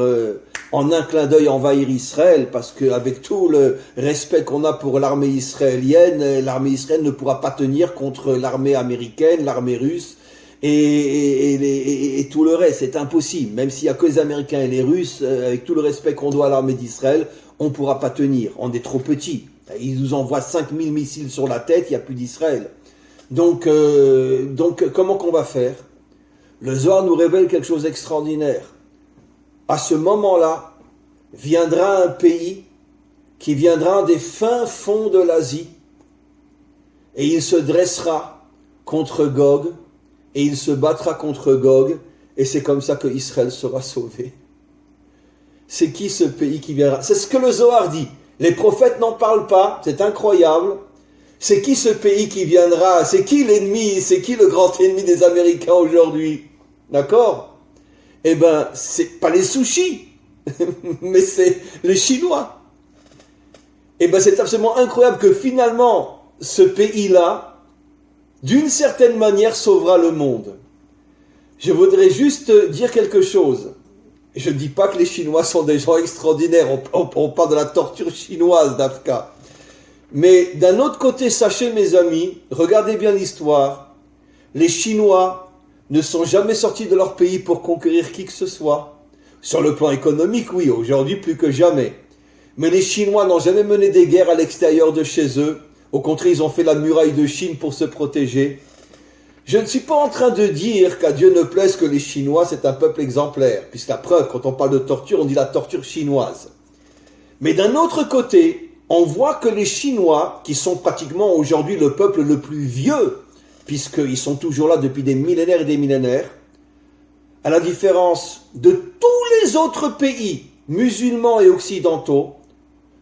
en un clin d'œil envahir Israël, parce qu'avec tout le respect qu'on a pour l'armée israélienne ne pourra pas tenir contre l'armée américaine, l'armée russe et tout le reste. C'est impossible. Même s'il n'y a que les Américains et les Russes, avec tout le respect qu'on doit à l'armée d'Israël, on ne pourra pas tenir. On est trop petits. Ils nous envoient 5000 missiles sur la tête, il n'y a plus d'Israël. Donc, comment qu'on va faire? Le Zohar nous révèle quelque chose d'extraordinaire. À ce moment-là, viendra un pays qui viendra des fins fonds de l'Asie et il se dressera contre Gog et il se battra contre Gog et c'est comme ça que Israël sera sauvé. C'est qui ce pays qui viendra? C'est ce que le Zohar dit. Les prophètes n'en parlent pas, c'est incroyable. C'est qui ce pays qui viendra? C'est qui l'ennemi? C'est qui le grand ennemi des Américains aujourd'hui? D'accord? Eh bien, c'est pas les sushis, mais c'est les Chinois. Eh bien, c'est absolument incroyable que finalement, ce pays-là, d'une certaine manière, sauvera le monde. Je voudrais juste dire quelque chose. Je ne dis pas que les Chinois sont des gens extraordinaires. On parle de la torture chinoise d'Afka. Mais d'un autre côté, sachez mes amis, regardez bien l'histoire. Les Chinois ne sont jamais sortis de leur pays pour conquérir qui que ce soit. Sur le plan économique, oui, aujourd'hui plus que jamais. Mais les Chinois n'ont jamais mené des guerres à l'extérieur de chez eux. Au contraire, ils ont fait la muraille de Chine pour se protéger. Je ne suis pas en train de dire qu'à Dieu ne plaise que les Chinois, c'est un peuple exemplaire. Puisque la preuve, quand on parle de torture, on dit la torture chinoise. Mais d'un autre côté, on voit que les Chinois, qui sont pratiquement aujourd'hui le peuple le plus vieux, puisqu'ils sont toujours là depuis des millénaires et des millénaires, à la différence de tous les autres pays, musulmans et occidentaux,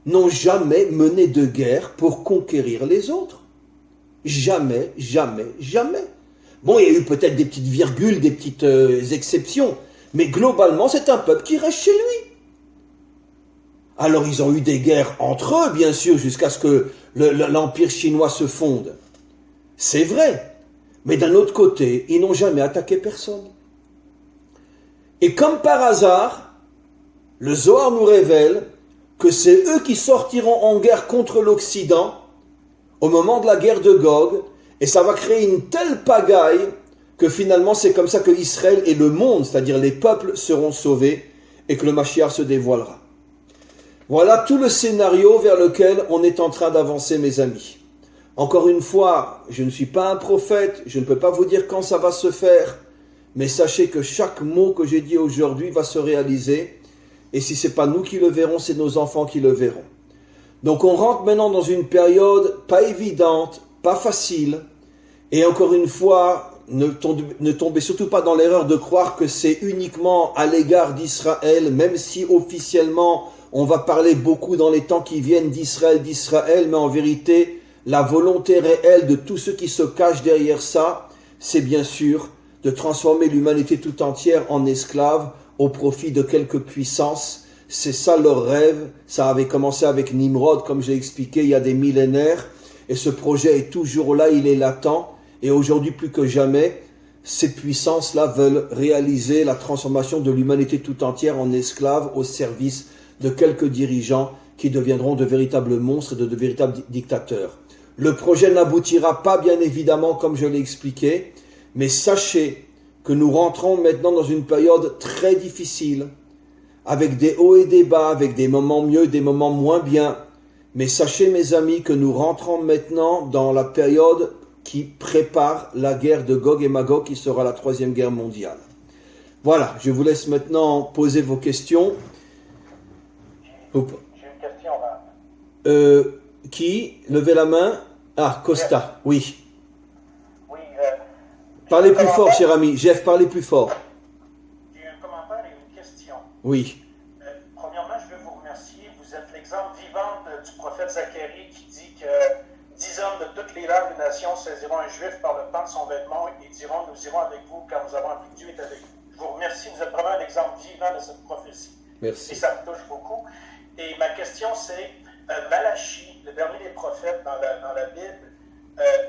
n'ont jamais mené de guerre pour conquérir les autres. Jamais, jamais, jamais. Bon, il y a eu peut-être des petites virgules, des petites exceptions, mais globalement, c'est un peuple qui reste chez lui. Alors, ils ont eu des guerres entre eux, bien sûr, jusqu'à ce que l'empire chinois se fonde. C'est vrai. Mais d'un autre côté, ils n'ont jamais attaqué personne. Et comme par hasard, le Zohar nous révèle que c'est eux qui sortiront en guerre contre l'Occident au moment de la guerre de Gog, et ça va créer une telle pagaille que finalement c'est comme ça que Israël et le monde, c'est-à-dire les peuples, seront sauvés et que le Mashiach se dévoilera. Voilà tout le scénario vers lequel on est en train d'avancer, mes amis. Encore une fois, je ne suis pas un prophète, je ne peux pas vous dire quand ça va se faire, mais sachez que chaque mot que j'ai dit aujourd'hui va se réaliser, et si ce n'est pas nous qui le verrons, c'est nos enfants qui le verront. Donc on rentre maintenant dans une période pas évidente, pas facile, et encore une fois, ne tombez surtout pas dans l'erreur de croire que c'est uniquement à l'égard d'Israël, même si officiellement on va parler beaucoup dans les temps qui viennent d'Israël, mais en vérité, la volonté réelle de tous ceux qui se cachent derrière ça, c'est bien sûr de transformer l'humanité tout entière en esclave au profit de quelques puissances. C'est ça leur rêve. Ça avait commencé avec Nimrod, comme j'ai expliqué, il y a des millénaires. Et ce projet est toujours là, il est latent. Et aujourd'hui, plus que jamais, ces puissances-là veulent réaliser la transformation de l'humanité tout entière en esclave au service de quelques dirigeants qui deviendront de véritables monstres et de véritables dictateurs. Le projet n'aboutira pas, bien évidemment, comme je l'ai expliqué, mais sachez que nous rentrons maintenant dans une période très difficile, avec des hauts et des bas, avec des moments mieux, des moments moins bien. Mais sachez, mes amis, que nous rentrons maintenant dans la période qui prépare la guerre de Gog et Magog, qui sera la 3e guerre mondiale. Voilà, je vous laisse maintenant poser vos questions. J'ai une question, là. Qui? Levez la main. Ah, Costa, oui. Oui, Parlez plus fort, cher ami. Jeff, parlez plus fort. j'ai un commentaire et une question. Oui. Premièrement, je veux vous remercier. Vous êtes l'exemple vivant du prophète Zacharie qui dit que 10 hommes de toutes les langues des nations saisiront un juif par le pan de son vêtement et diront: nous irons avec vous car nous avons appris que Dieu est avec vous. Je vous remercie. Vous êtes vraiment un exemple vivant de cette prophétie. Merci. Et ça me touche beaucoup. Et ma question, c'est Malachi, le dernier des prophètes dans la Bible,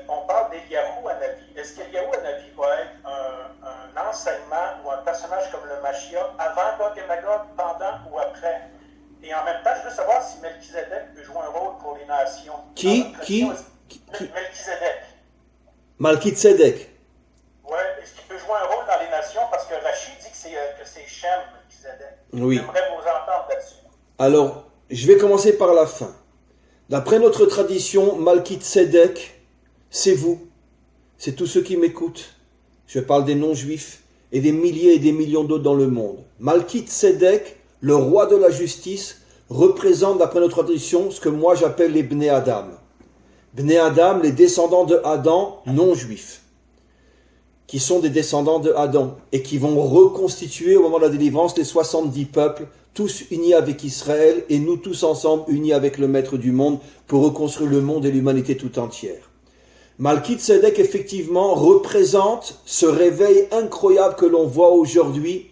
on parle d'Eliyahu Hanavi. Est-ce qu'Eliyahu Hanavi va être un enseignement ou un personnage comme le Mashiach avant Gog et Magog, pendant ou après? Et en même temps, je veux savoir si Melchizedek peut jouer un rôle pour les nations. Qui? Melchizedek. Malkitzedek. Oui, est-ce qu'il peut jouer un rôle dans les nations? Parce que Rachid dit que c'est Shem, Melchizedek. Oui. J'aimerais vous entendre là-dessus. Alors, je vais commencer par la fin. D'après notre tradition, Malkitzedek, c'est vous. C'est tous ceux qui m'écoutent. Je parle des non-juifs et des milliers et des millions d'autres dans le monde. Malkitzedek, le roi de la justice, représente, d'après notre tradition, ce que moi j'appelle les Bnei Adam. Bnei Adam, les descendants de Adam, non-juifs, qui sont des descendants de Adam et qui vont reconstituer au moment de la délivrance les 70 peuples, tous unis avec Israël et nous tous ensemble unis avec le Maître du monde pour reconstruire le monde et l'humanité tout entière. Malkitzedek, effectivement, représente ce réveil incroyable que l'on voit aujourd'hui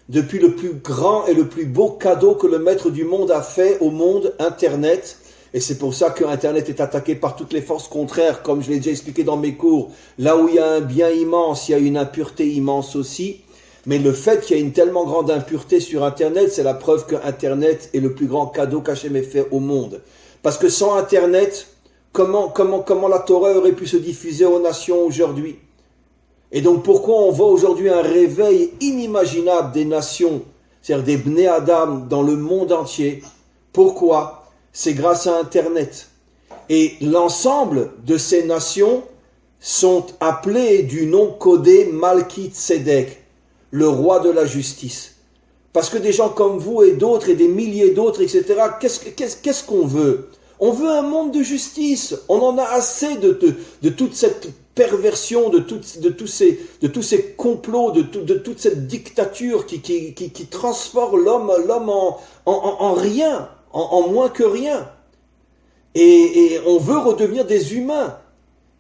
depuis le plus grand et le plus beau cadeau que le Maître du monde a fait au monde, Internet. Et c'est pour ça que Internet est attaqué par toutes les forces contraires, comme je l'ai déjà expliqué dans mes cours. Là où il y a un bien immense, il y a une impureté immense aussi. Mais le fait qu'il y ait une tellement grande impureté sur Internet, c'est la preuve que Internet est le plus grand cadeau qu'Hachem ait fait au monde. Parce que sans Internet, comment la Torah aurait pu se diffuser aux nations aujourd'hui? Et donc pourquoi on voit aujourd'hui un réveil inimaginable des nations c'est-à-dire des Bnei Adam dans le monde entier. Pourquoi? C'est grâce à Internet. Et l'ensemble de ces nations sont appelées du nom codé Malki Tzedek, le roi de la justice. Parce que des gens comme vous et d'autres, et des milliers d'autres, etc., qu'est-ce qu'on veut? On veut un monde de justice. On en a assez de toute cette perversion, de tous ces complots, de toute cette dictature qui transforme l'homme en rien, en moins que rien. Et on veut redevenir des humains.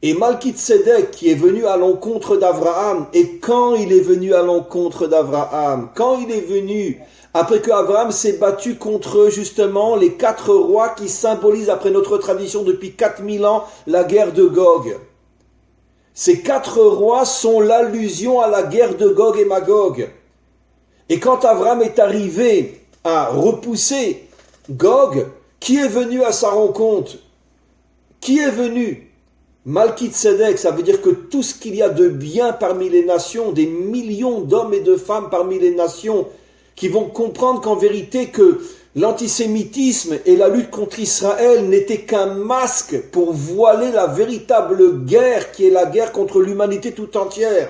Et Malki Tzedek qui est venu à l'encontre d'Abraham, et quand il est venu à l'encontre d'Abraham, quand il est venu, après que Abraham s'est battu contre justement les 4 rois qui symbolisent, après notre tradition depuis 4000 ans, la guerre de Gog. Ces 4 rois sont l'allusion à la guerre de Gog et Magog. Et quand Abraham est arrivé à repousser Gog, qui est venu à sa rencontre? Qui est venu? Malki Tzedek, ça veut dire que tout ce qu'il y a de bien parmi les nations, des millions d'hommes et de femmes parmi les nations, qui vont comprendre qu'en vérité que l'antisémitisme et la lutte contre Israël n'étaient qu'un masque pour voiler la véritable guerre qui est la guerre contre l'humanité tout entière.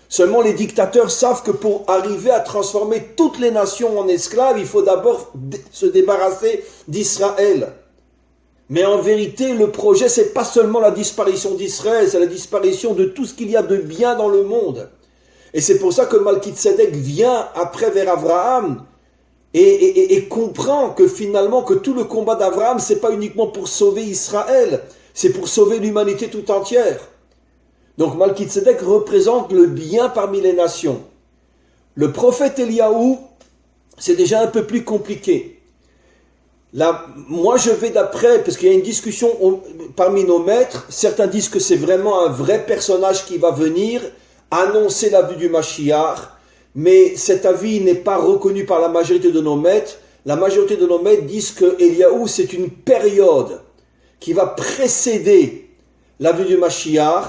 Seulement les dictateurs savent que pour arriver à transformer toutes les nations en esclaves, il faut d'abord se débarrasser d'Israël. Mais en vérité, le projet, c'est pas seulement la disparition d'Israël, c'est la disparition de tout ce qu'il y a de bien dans le monde. Et c'est pour ça que Malki Tzedek vient après vers Abraham et comprend que finalement, que tout le combat d'Abraham, c'est pas uniquement pour sauver Israël, c'est pour sauver l'humanité tout entière. Donc Malki Tzedek représente le bien parmi les nations. Le prophète Eliyahu, c'est déjà un peu plus compliqué. Là, moi je vais d'après, parce qu'il y a une discussion parmi nos maîtres, certains disent que c'est vraiment un vrai personnage qui va venir annoncer la vue du Mashiach, mais cet avis n'est pas reconnu par la majorité de nos maîtres. La majorité de nos maîtres disent que Eliyahu c'est une période qui va précéder la vue du Mashiach,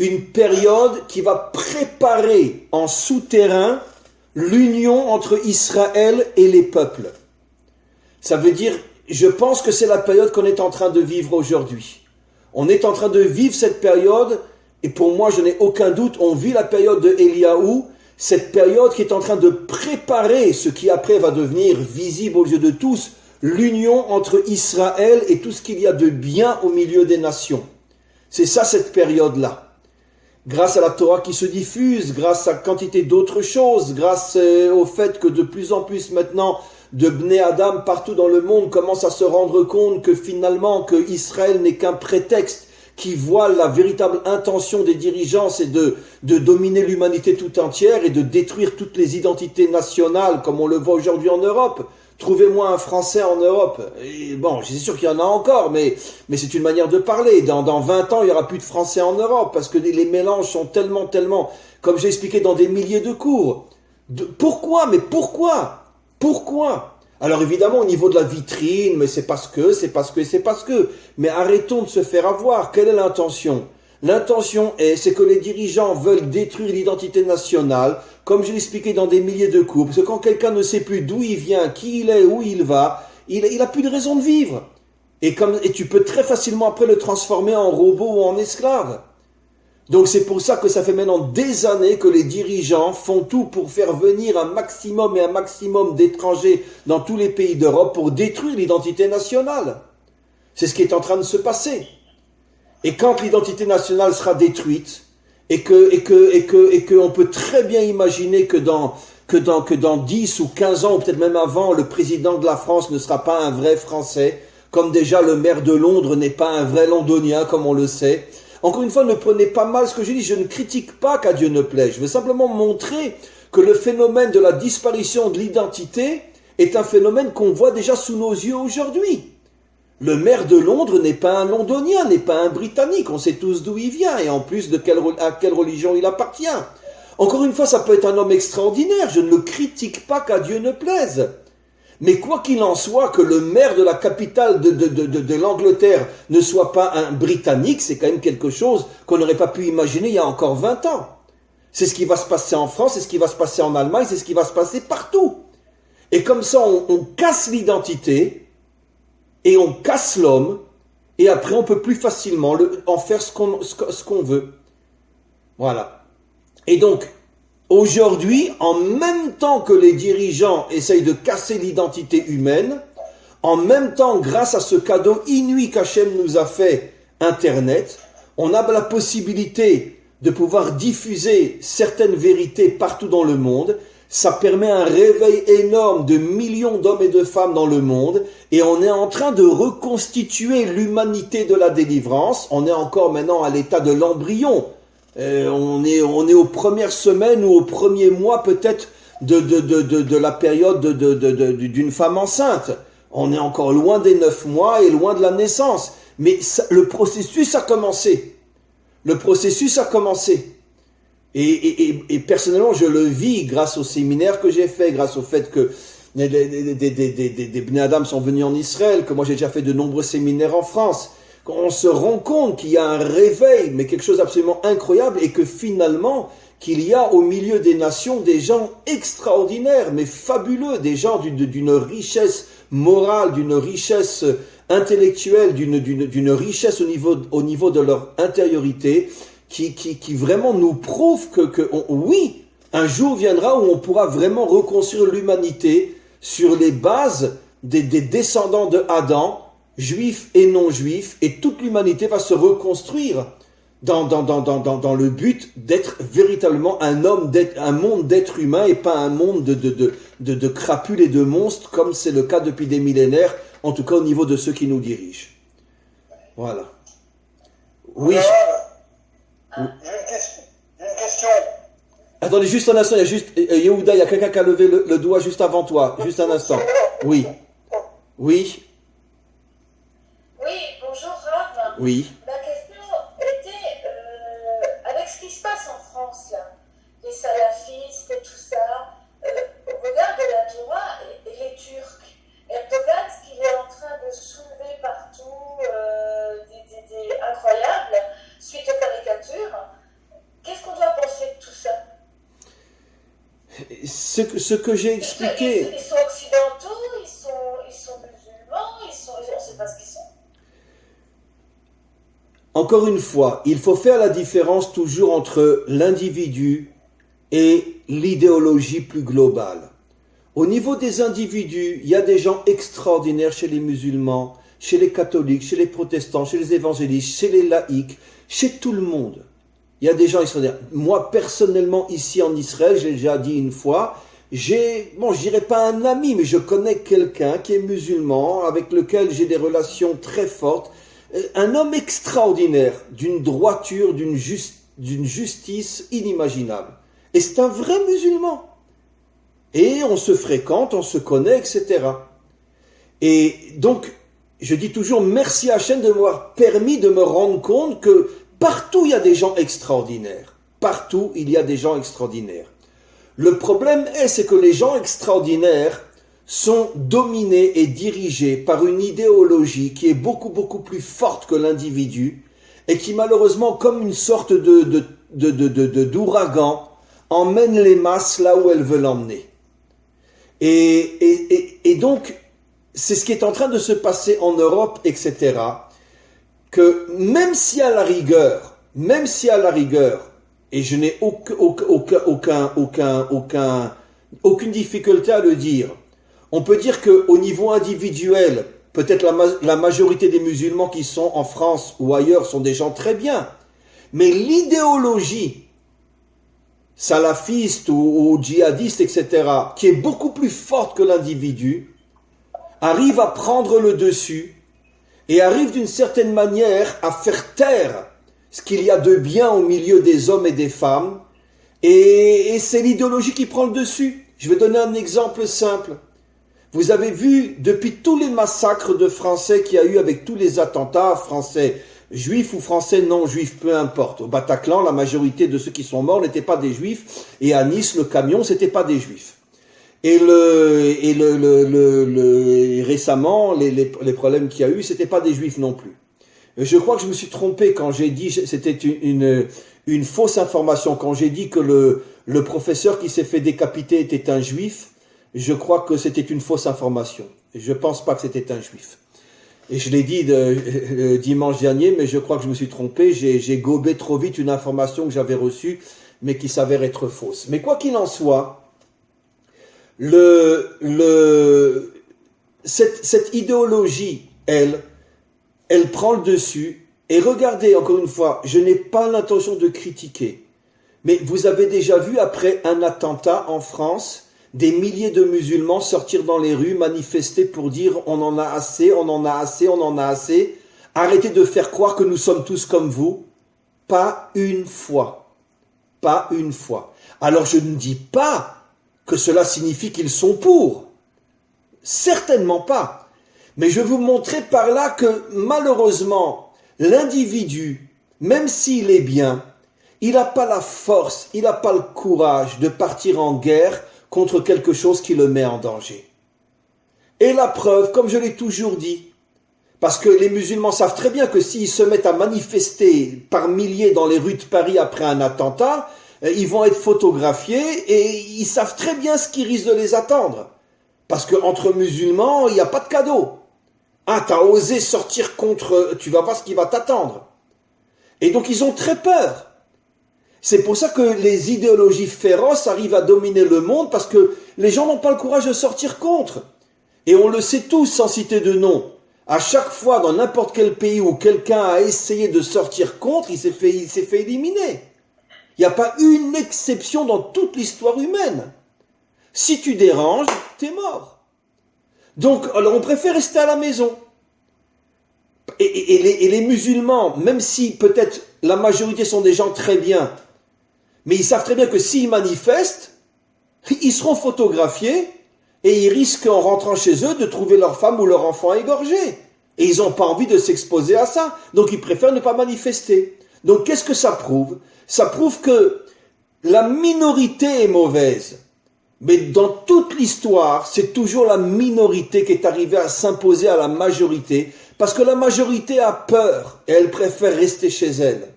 une période qui va préparer en souterrain l'union entre Israël et les peuples. Ça veut dire, je pense que c'est la période qu'on est en train de vivre aujourd'hui. On est en train de vivre cette période, et pour moi, je n'ai aucun doute, on vit la période de Eliyahu, cette période qui est en train de préparer ce qui après va devenir visible aux yeux de tous, l'union entre Israël et tout ce qu'il y a de bien au milieu des nations. C'est ça cette période-là. Grâce à la Torah qui se diffuse, grâce à quantité d'autres choses, grâce au fait que de plus en plus maintenant, de Bnei Adam partout dans le monde commencent à se rendre compte que finalement que Israël n'est qu'un prétexte qui voile la véritable intention des dirigeants, c'est de dominer l'humanité tout entière et de détruire toutes les identités nationales comme on le voit aujourd'hui en Europe. Trouvez-moi un Français en Europe. Et bon, je suis sûr qu'il y en a encore, mais c'est une manière de parler. Dans 20 ans, il n'y aura plus de Français en Europe parce que les mélanges sont tellement, comme j'ai expliqué dans des milliers de cours. Pourquoi? Mais pourquoi? Pourquoi? Alors évidemment au niveau de la vitrine, mais c'est parce que. Mais arrêtons de se faire avoir. Quelle est l'intention? L'intention c'est que les dirigeants veulent détruire l'identité nationale, comme je l'ai expliqué dans des milliers de cours. Parce que quand quelqu'un ne sait plus d'où il vient, qui il est, où il va, il a plus de raison de vivre. Et tu peux très facilement après le transformer en robot ou en esclave. Donc c'est pour ça que ça fait maintenant des années que les dirigeants font tout pour faire venir un maximum d'étrangers dans tous les pays d'Europe pour détruire l'identité nationale. C'est ce qui est en train de se passer. Et quand l'identité nationale sera détruite, et que on peut très bien imaginer que dans 10 ou 15 ans, ou peut-être même avant, le président de la France ne sera pas un vrai Français, comme déjà le maire de Londres n'est pas un vrai Londonien, comme on le sait. Encore une fois, ne prenez pas mal ce que je dis, je ne critique pas qu'à Dieu ne plaise. Je veux simplement montrer que le phénomène de la disparition de l'identité est un phénomène qu'on voit déjà sous nos yeux aujourd'hui. Le maire de Londres n'est pas un Londonien, n'est pas un Britannique, on sait tous d'où il vient et en plus à quelle religion il appartient. Encore une fois, ça peut être un homme extraordinaire, je ne le critique pas qu'à Dieu ne plaise. Mais quoi qu'il en soit, que le maire de la capitale de l'Angleterre ne soit pas un Britannique, c'est quand même quelque chose qu'on n'aurait pas pu imaginer il y a encore 20 ans. C'est ce qui va se passer en France, c'est ce qui va se passer en Allemagne, c'est ce qui va se passer partout. Et comme ça, on casse l'identité, et on casse l'homme, et après on peut plus facilement en faire ce qu'on veut. Voilà. Et donc, aujourd'hui, en même temps que les dirigeants essayent de casser l'identité humaine, en même temps, grâce à ce cadeau inouï qu'Hachem nous a fait, Internet, on a la possibilité de pouvoir diffuser certaines vérités partout dans le monde. Ça permet un réveil énorme de millions d'hommes et de femmes dans le monde, et on est en train de reconstituer l'humanité de la délivrance. On est encore maintenant à l'état de l'embryon. On est aux premières semaines ou aux premiers mois peut-être de la période d'une femme enceinte. On est encore loin des 9 mois et loin de la naissance. Mais le processus a commencé. Le processus a commencé. Et personnellement, je le vis grâce au séminaire que j'ai fait, grâce au fait que des Bnei Adam sont venus en Israël, que moi j'ai déjà fait de nombreux séminaires en France. On se rend compte qu'il y a un réveil, mais quelque chose d'absolument incroyable, et que finalement, qu'il y a au milieu des nations des gens extraordinaires, mais fabuleux, des gens d'une richesse morale, d'une richesse intellectuelle, d'une richesse au niveau de leur intériorité, qui vraiment nous prouve que oui, un jour viendra où on pourra vraiment reconstruire l'humanité sur les bases des descendants de Adam, juifs et non-juifs, et toute l'humanité va se reconstruire dans le but d'être véritablement un monde d'êtres humains et pas un monde de crapules et de monstres comme c'est le cas depuis des millénaires, en tout cas au niveau de ceux qui nous dirigent. Voilà. Oui. J'ai une question. Attendez juste un instant, il y a juste Yehuda, il y a quelqu'un qui a levé le doigt juste avant toi. Juste un instant. Oui. Oui. Oui, bonjour Rav. Oui. Ma question était, avec ce qui se passe en France, là, les salafistes et tout ça, au regard de la Torah et les Turcs, Erdogan, ce qu'il est en train de soulever partout, des incroyables, suite aux caricatures, qu'est-ce qu'on doit penser de tout ça? Ce que j'ai expliqué. Ils sont occidentaux, ils sont musulmans, on ne sait pas ce qu'ils sont. Encore une fois, il faut faire la différence toujours entre l'individu et l'idéologie plus globale. Au niveau des individus, il y a des gens extraordinaires chez les musulmans, chez les catholiques, chez les protestants, chez les évangélistes, chez les laïcs, chez tout le monde. Il y a des gens extraordinaires. Moi, personnellement, ici en Israël, j'ai déjà dit une fois, je dirais pas un ami, mais je connais quelqu'un qui est musulman, avec lequel j'ai des relations très fortes. Un homme extraordinaire, d'une droiture, d'une justice inimaginable. Et c'est un vrai musulman. Et on se fréquente, on se connaît, etc. Et donc, je dis toujours merci à Hachem de m'avoir permis de me rendre compte que partout il y a des gens extraordinaires. Partout il y a des gens extraordinaires. Le problème c'est que les gens extraordinaires sont dominés et dirigés par une idéologie qui est beaucoup plus forte que l'individu et qui malheureusement, comme une sorte d'ouragan, emmène les masses là où elle veut l'emmener. Et donc, c'est ce qui est en train de se passer en Europe, etc. Que même si à la rigueur, et je n'ai aucune difficulté à le dire, on peut dire qu'au niveau individuel, peut-être la majorité des musulmans qui sont en France ou ailleurs sont des gens très bien, mais l'idéologie salafiste ou djihadiste, etc., qui est beaucoup plus forte que l'individu, arrive à prendre le dessus et arrive d'une certaine manière à faire taire ce qu'il y a de bien au milieu des hommes et des femmes, et c'est l'idéologie qui prend le dessus. Je vais donner un exemple simple. Vous avez vu, depuis tous les massacres de Français qu'il y a eu avec tous les attentats, Français juifs ou Français non juifs, peu importe. Au Bataclan, la majorité de ceux qui sont morts n'étaient pas des juifs, et à Nice, le camion, c'était pas des juifs. Et récemment, les problèmes qu'il y a eu, c'était pas des juifs non plus. Je crois que je me suis trompé quand j'ai dit, c'était une fausse information, quand j'ai dit que le professeur qui s'est fait décapiter était un juif. je crois que c'était une fausse information. Je ne pense pas que c'était un juif. Et je l'ai dit dimanche dernier, mais je crois que je me suis trompé. J'ai gobé trop vite une information que j'avais reçue, mais qui s'avère être fausse. Mais quoi qu'il en soit, cette idéologie, elle prend le dessus. Et regardez, encore une fois, je n'ai pas l'intention de critiquer. Mais vous avez déjà vu, après un attentat en France, des milliers de musulmans sortir dans les rues, manifester pour dire « on en a assez, on en a assez, on en a assez ». Arrêtez de faire croire que nous sommes tous comme vous. Pas une fois. Pas une fois. Alors je ne dis pas que cela signifie qu'ils sont pour. Certainement pas. Mais je vais vous montrer par là que malheureusement, l'individu, même s'il est bien, il n'a pas la force, il n'a pas le courage de partir en guerre contre quelque chose qui le met en danger. Et la preuve, comme je l'ai toujours dit, parce que les musulmans savent très bien que s'ils se mettent à manifester par milliers dans les rues de Paris après un attentat, ils vont être photographiés et ils savent très bien ce qui risque de les attendre. Parce qu'entre musulmans, il n'y a pas de cadeau. Ah, t'as osé sortir contre, tu vas voir ce qui va t'attendre. Et donc ils ont très peur. C'est pour ça que les idéologies féroces arrivent à dominer le monde, parce que les gens n'ont pas le courage de sortir contre. Et on le sait tous sans citer de nom. À chaque fois, dans n'importe quel pays où quelqu'un a essayé de sortir contre, il s'est fait éliminer. Il n'y a pas une exception dans toute l'histoire humaine. Si tu déranges, t'es mort. Donc, alors on préfère rester à la maison. Et les musulmans, même si peut-être la majorité sont des gens très bien, mais ils savent très bien que s'ils manifestent, ils seront photographiés et ils risquent en rentrant chez eux de trouver leur femme ou leur enfant égorgé. Et ils n'ont pas envie de s'exposer à ça. Donc ils préfèrent ne pas manifester. Donc qu'est-ce que ça prouve? Ça prouve que la minorité est mauvaise. Mais dans toute l'histoire, c'est toujours la minorité qui est arrivée à s'imposer à la majorité, parce que la majorité a peur et elle préfère rester chez elle.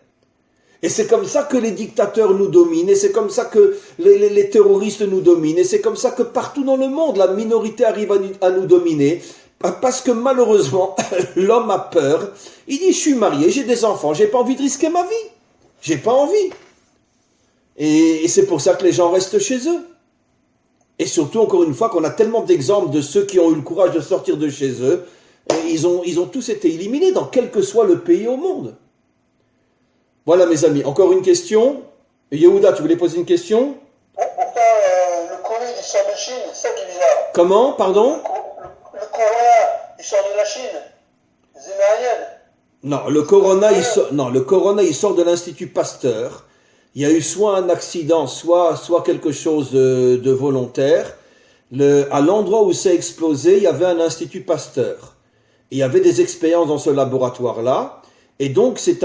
Et c'est comme ça que les dictateurs nous dominent, et c'est comme ça que les terroristes nous dominent, et c'est comme ça que partout dans le monde, la minorité arrive à nous dominer, parce que malheureusement, l'homme a peur. Il dit, je suis marié, j'ai des enfants, j'ai pas envie de risquer ma vie. J'ai pas envie. Et c'est pour ça que les gens restent chez eux. Et surtout, encore une fois, qu'on a tellement d'exemples de ceux qui ont eu le courage de sortir de chez eux, et ils ont tous été éliminés dans quel que soit le pays au monde. Voilà mes amis, encore une question. Yehuda, tu voulais poser une question? Pourtant, le Covid, il sort de Chine, c'est ça qui est bizarre. Comment, pardon? Le Corona, il sort de la Chine, des Amérindiennes. Non, le Corona, il sort de l'Institut Pasteur. Il y a eu soit un accident, soit quelque chose de volontaire. À l'endroit où ça a explosé, il y avait un Institut Pasteur. Et il y avait des expériences dans ce laboratoire-là. Et donc, c'est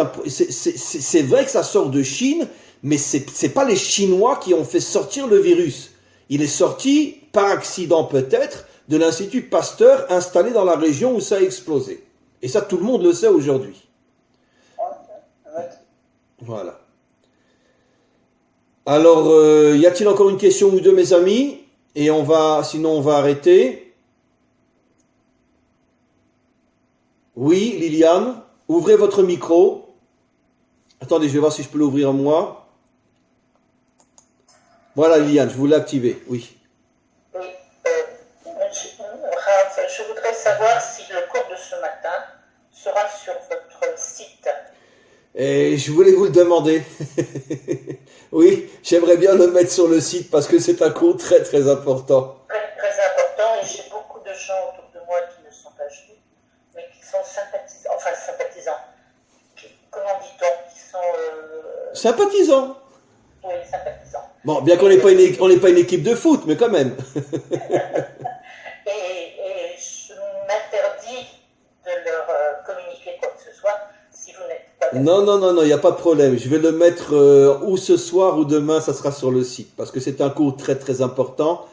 vrai que ça sort de Chine, mais c'est pas les Chinois qui ont fait sortir le virus. Il est sorti, par accident peut-être, de l'Institut Pasteur installé dans la région où ça a explosé. Et ça, tout le monde le sait aujourd'hui. Voilà. Alors, y a-t-il encore une question ou deux, mes amis? Et sinon on va arrêter. Oui, Liliane, ouvrez votre micro. Attendez, je vais voir si je peux l'ouvrir moi. Voilà, Liliane, je voulais activer, oui. Oui, Rav, je voudrais savoir si le cours de ce matin sera sur votre site. Et je voulais vous le demander. Oui, j'aimerais bien le mettre sur le site parce que c'est un cours très très important. Très important, et j'ai beaucoup de gens autour de moi qui ne sont pas juifs, mais qui sont sympathisants. Comment dit-on? Qui sont... Sympathisants. Oui, sympathisants. Bon, bien qu'on n'est pas une équipe de foot, mais quand même. et je m'interdis de leur communiquer quoi que ce soit si vous n'êtes pas d'accord. Non, il n'y a pas de problème. Je vais le mettre ou ce soir ou demain, ça sera sur le site. Parce que c'est un cours très très important.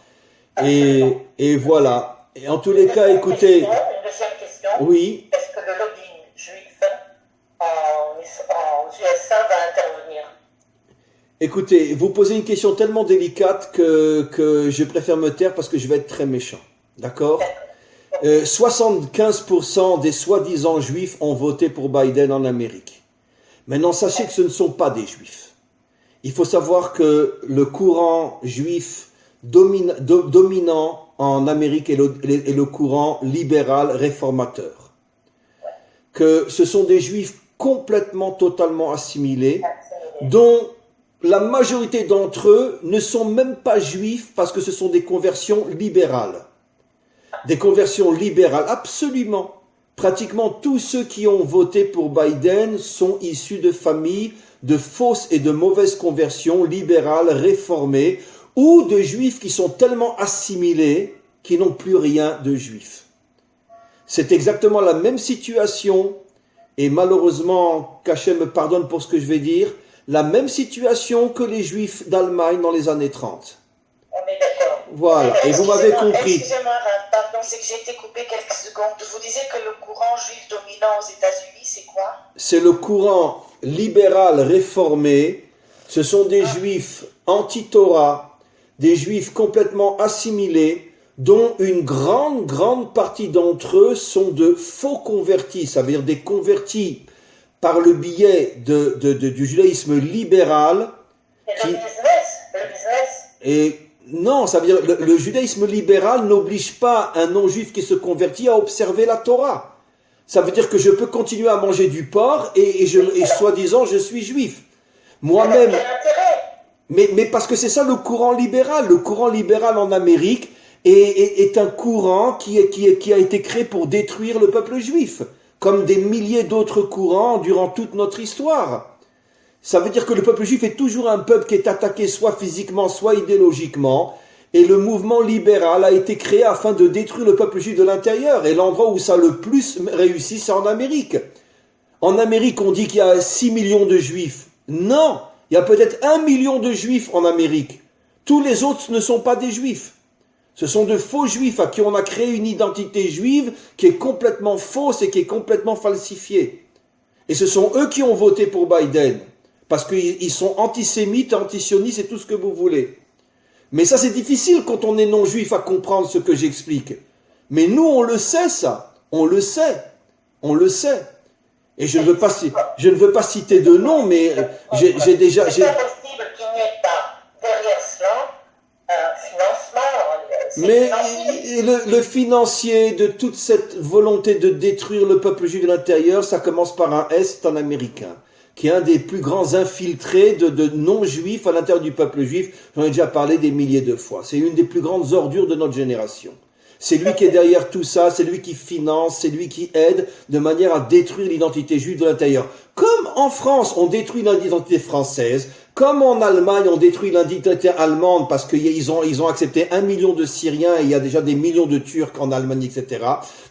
Et voilà. Et en tous les cas, écoutez... Une deuxième question. Oui. Est-ce que le lobbying juif aux USA va intervenir? Écoutez, vous posez une question tellement délicate que je préfère me taire parce que je vais être très méchant. D'accord? 75% des soi-disant juifs ont voté pour Biden en Amérique. Maintenant, sachez que ce ne sont pas des juifs. Il faut savoir que le courant juif dominant en Amérique est le courant libéral réformateur. Que ce sont des juifs complètement, totalement assimilés, dont la majorité d'entre eux ne sont même pas juifs parce que ce sont des conversions libérales. Des conversions libérales, absolument. Pratiquement tous ceux qui ont voté pour Biden sont issus de familles de fausses et de mauvaises conversions libérales, réformées, ou de juifs qui sont tellement assimilés qu'ils n'ont plus rien de juif. C'est exactement la même situation, et malheureusement, qu'Hachem me pardonne pour ce que je vais dire, la même situation que les juifs d'Allemagne dans les années 30. On est d'accord. Voilà, et vous m'avez compris. Excusez-moi, pardon, c'est que j'ai été coupé quelques secondes. Vous disiez que le courant juif dominant aux États-Unis, c'est quoi? C'est le courant libéral réformé. Ce sont des juifs anti-Torah, des juifs complètement assimilés, dont une grande partie d'entre eux sont de faux convertis, ça veut dire des convertis par le biais du judaïsme libéral. C'est le business. Et non, ça veut dire le judaïsme libéral n'oblige pas un non-juif qui se convertit à observer la Torah. Ça veut dire que je peux continuer à manger du porc et soi-disant je suis juif. Moi-même. Mais parce que c'est ça le courant libéral. Le courant libéral en Amérique est un courant qui a été créé pour détruire le peuple juif, comme des milliers d'autres courants durant toute notre histoire. Ça veut dire que le peuple juif est toujours un peuple qui est attaqué soit physiquement, soit idéologiquement, et le mouvement libéral a été créé afin de détruire le peuple juif de l'intérieur, et l'endroit où ça a le plus réussi, c'est en Amérique. En Amérique, on dit qu'il y a 6 millions de juifs. Non, il y a peut-être 1 million de juifs en Amérique. Tous les autres ne sont pas des juifs. Ce sont de faux juifs à qui on a créé une identité juive qui est complètement fausse et qui est complètement falsifiée. Et ce sont eux qui ont voté pour Biden. Parce qu'ils sont antisémites, antisionistes et tout ce que vous voulez. Mais ça, c'est difficile quand on est non-juif à comprendre ce que j'explique. Mais nous, on le sait, ça. On le sait. On le sait. Et je ne veux pas citer de nom, mais j'ai déjà... C'est pas possible qu'il n'y ait pas derrière cela un financement. Mais le financier de toute cette volonté de détruire le peuple juif de l'intérieur, ça commence par un S, c'est un Américain, qui est un des plus grands infiltrés de non-juifs à l'intérieur du peuple juif. J'en ai déjà parlé des milliers de fois. C'est une des plus grandes ordures de notre génération. C'est lui qui est derrière tout ça, c'est lui qui finance, c'est lui qui aide de manière à détruire l'identité juive de l'intérieur. Comme en France, on détruit l'identité française, comme en Allemagne, on détruit l'identité allemande parce qu'ils ont accepté 1 million de Syriens et il y a déjà des millions de Turcs en Allemagne, etc.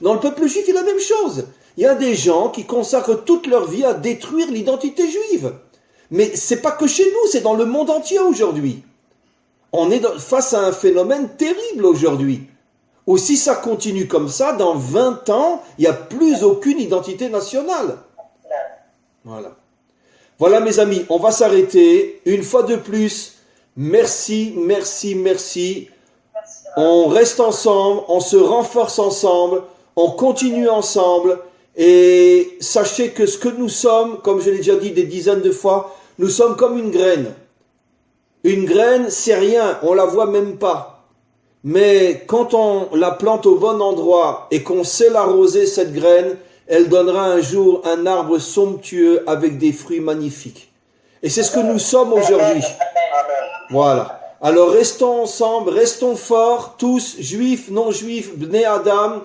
Dans le peuple juif, il y a la même chose. Il y a des gens qui consacrent toute leur vie à détruire l'identité juive. Mais c'est pas que chez nous, c'est dans le monde entier aujourd'hui. On est face à un phénomène terrible aujourd'hui. Ou si ça continue comme ça, dans 20 ans, il n'y a plus aucune identité nationale. Voilà. Voilà mes amis, on va s'arrêter. Une fois de plus, merci. On reste ensemble, on se renforce ensemble, on continue ensemble. Et sachez que ce que nous sommes, comme je l'ai déjà dit des dizaines de fois, nous sommes comme une graine. Une graine, c'est rien, on la voit même pas. Mais quand on la plante au bon endroit et qu'on sait l'arroser, cette graine, elle donnera un jour un arbre somptueux avec des fruits magnifiques. Et c'est ce que nous sommes aujourd'hui. Voilà. Alors restons ensemble, restons forts, tous, juifs, non-juifs, bnei Adam,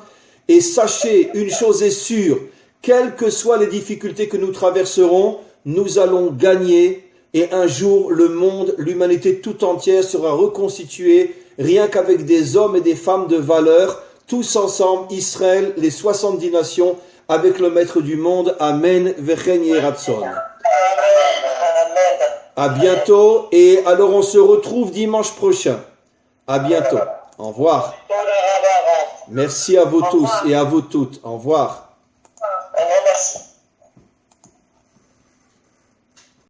et sachez, une chose est sûre, quelles que soient les difficultés que nous traverserons, nous allons gagner, et un jour, le monde, l'humanité tout entière sera reconstituée, rien qu'avec des hommes et des femmes de valeur, tous ensemble, Israël, les 70 nations, avec le Maître du monde. Amen. Vechen Yeratzon. À bientôt. Et alors, on se retrouve dimanche prochain. À bientôt. Au revoir. Merci à vous tous et à vous toutes. Au revoir.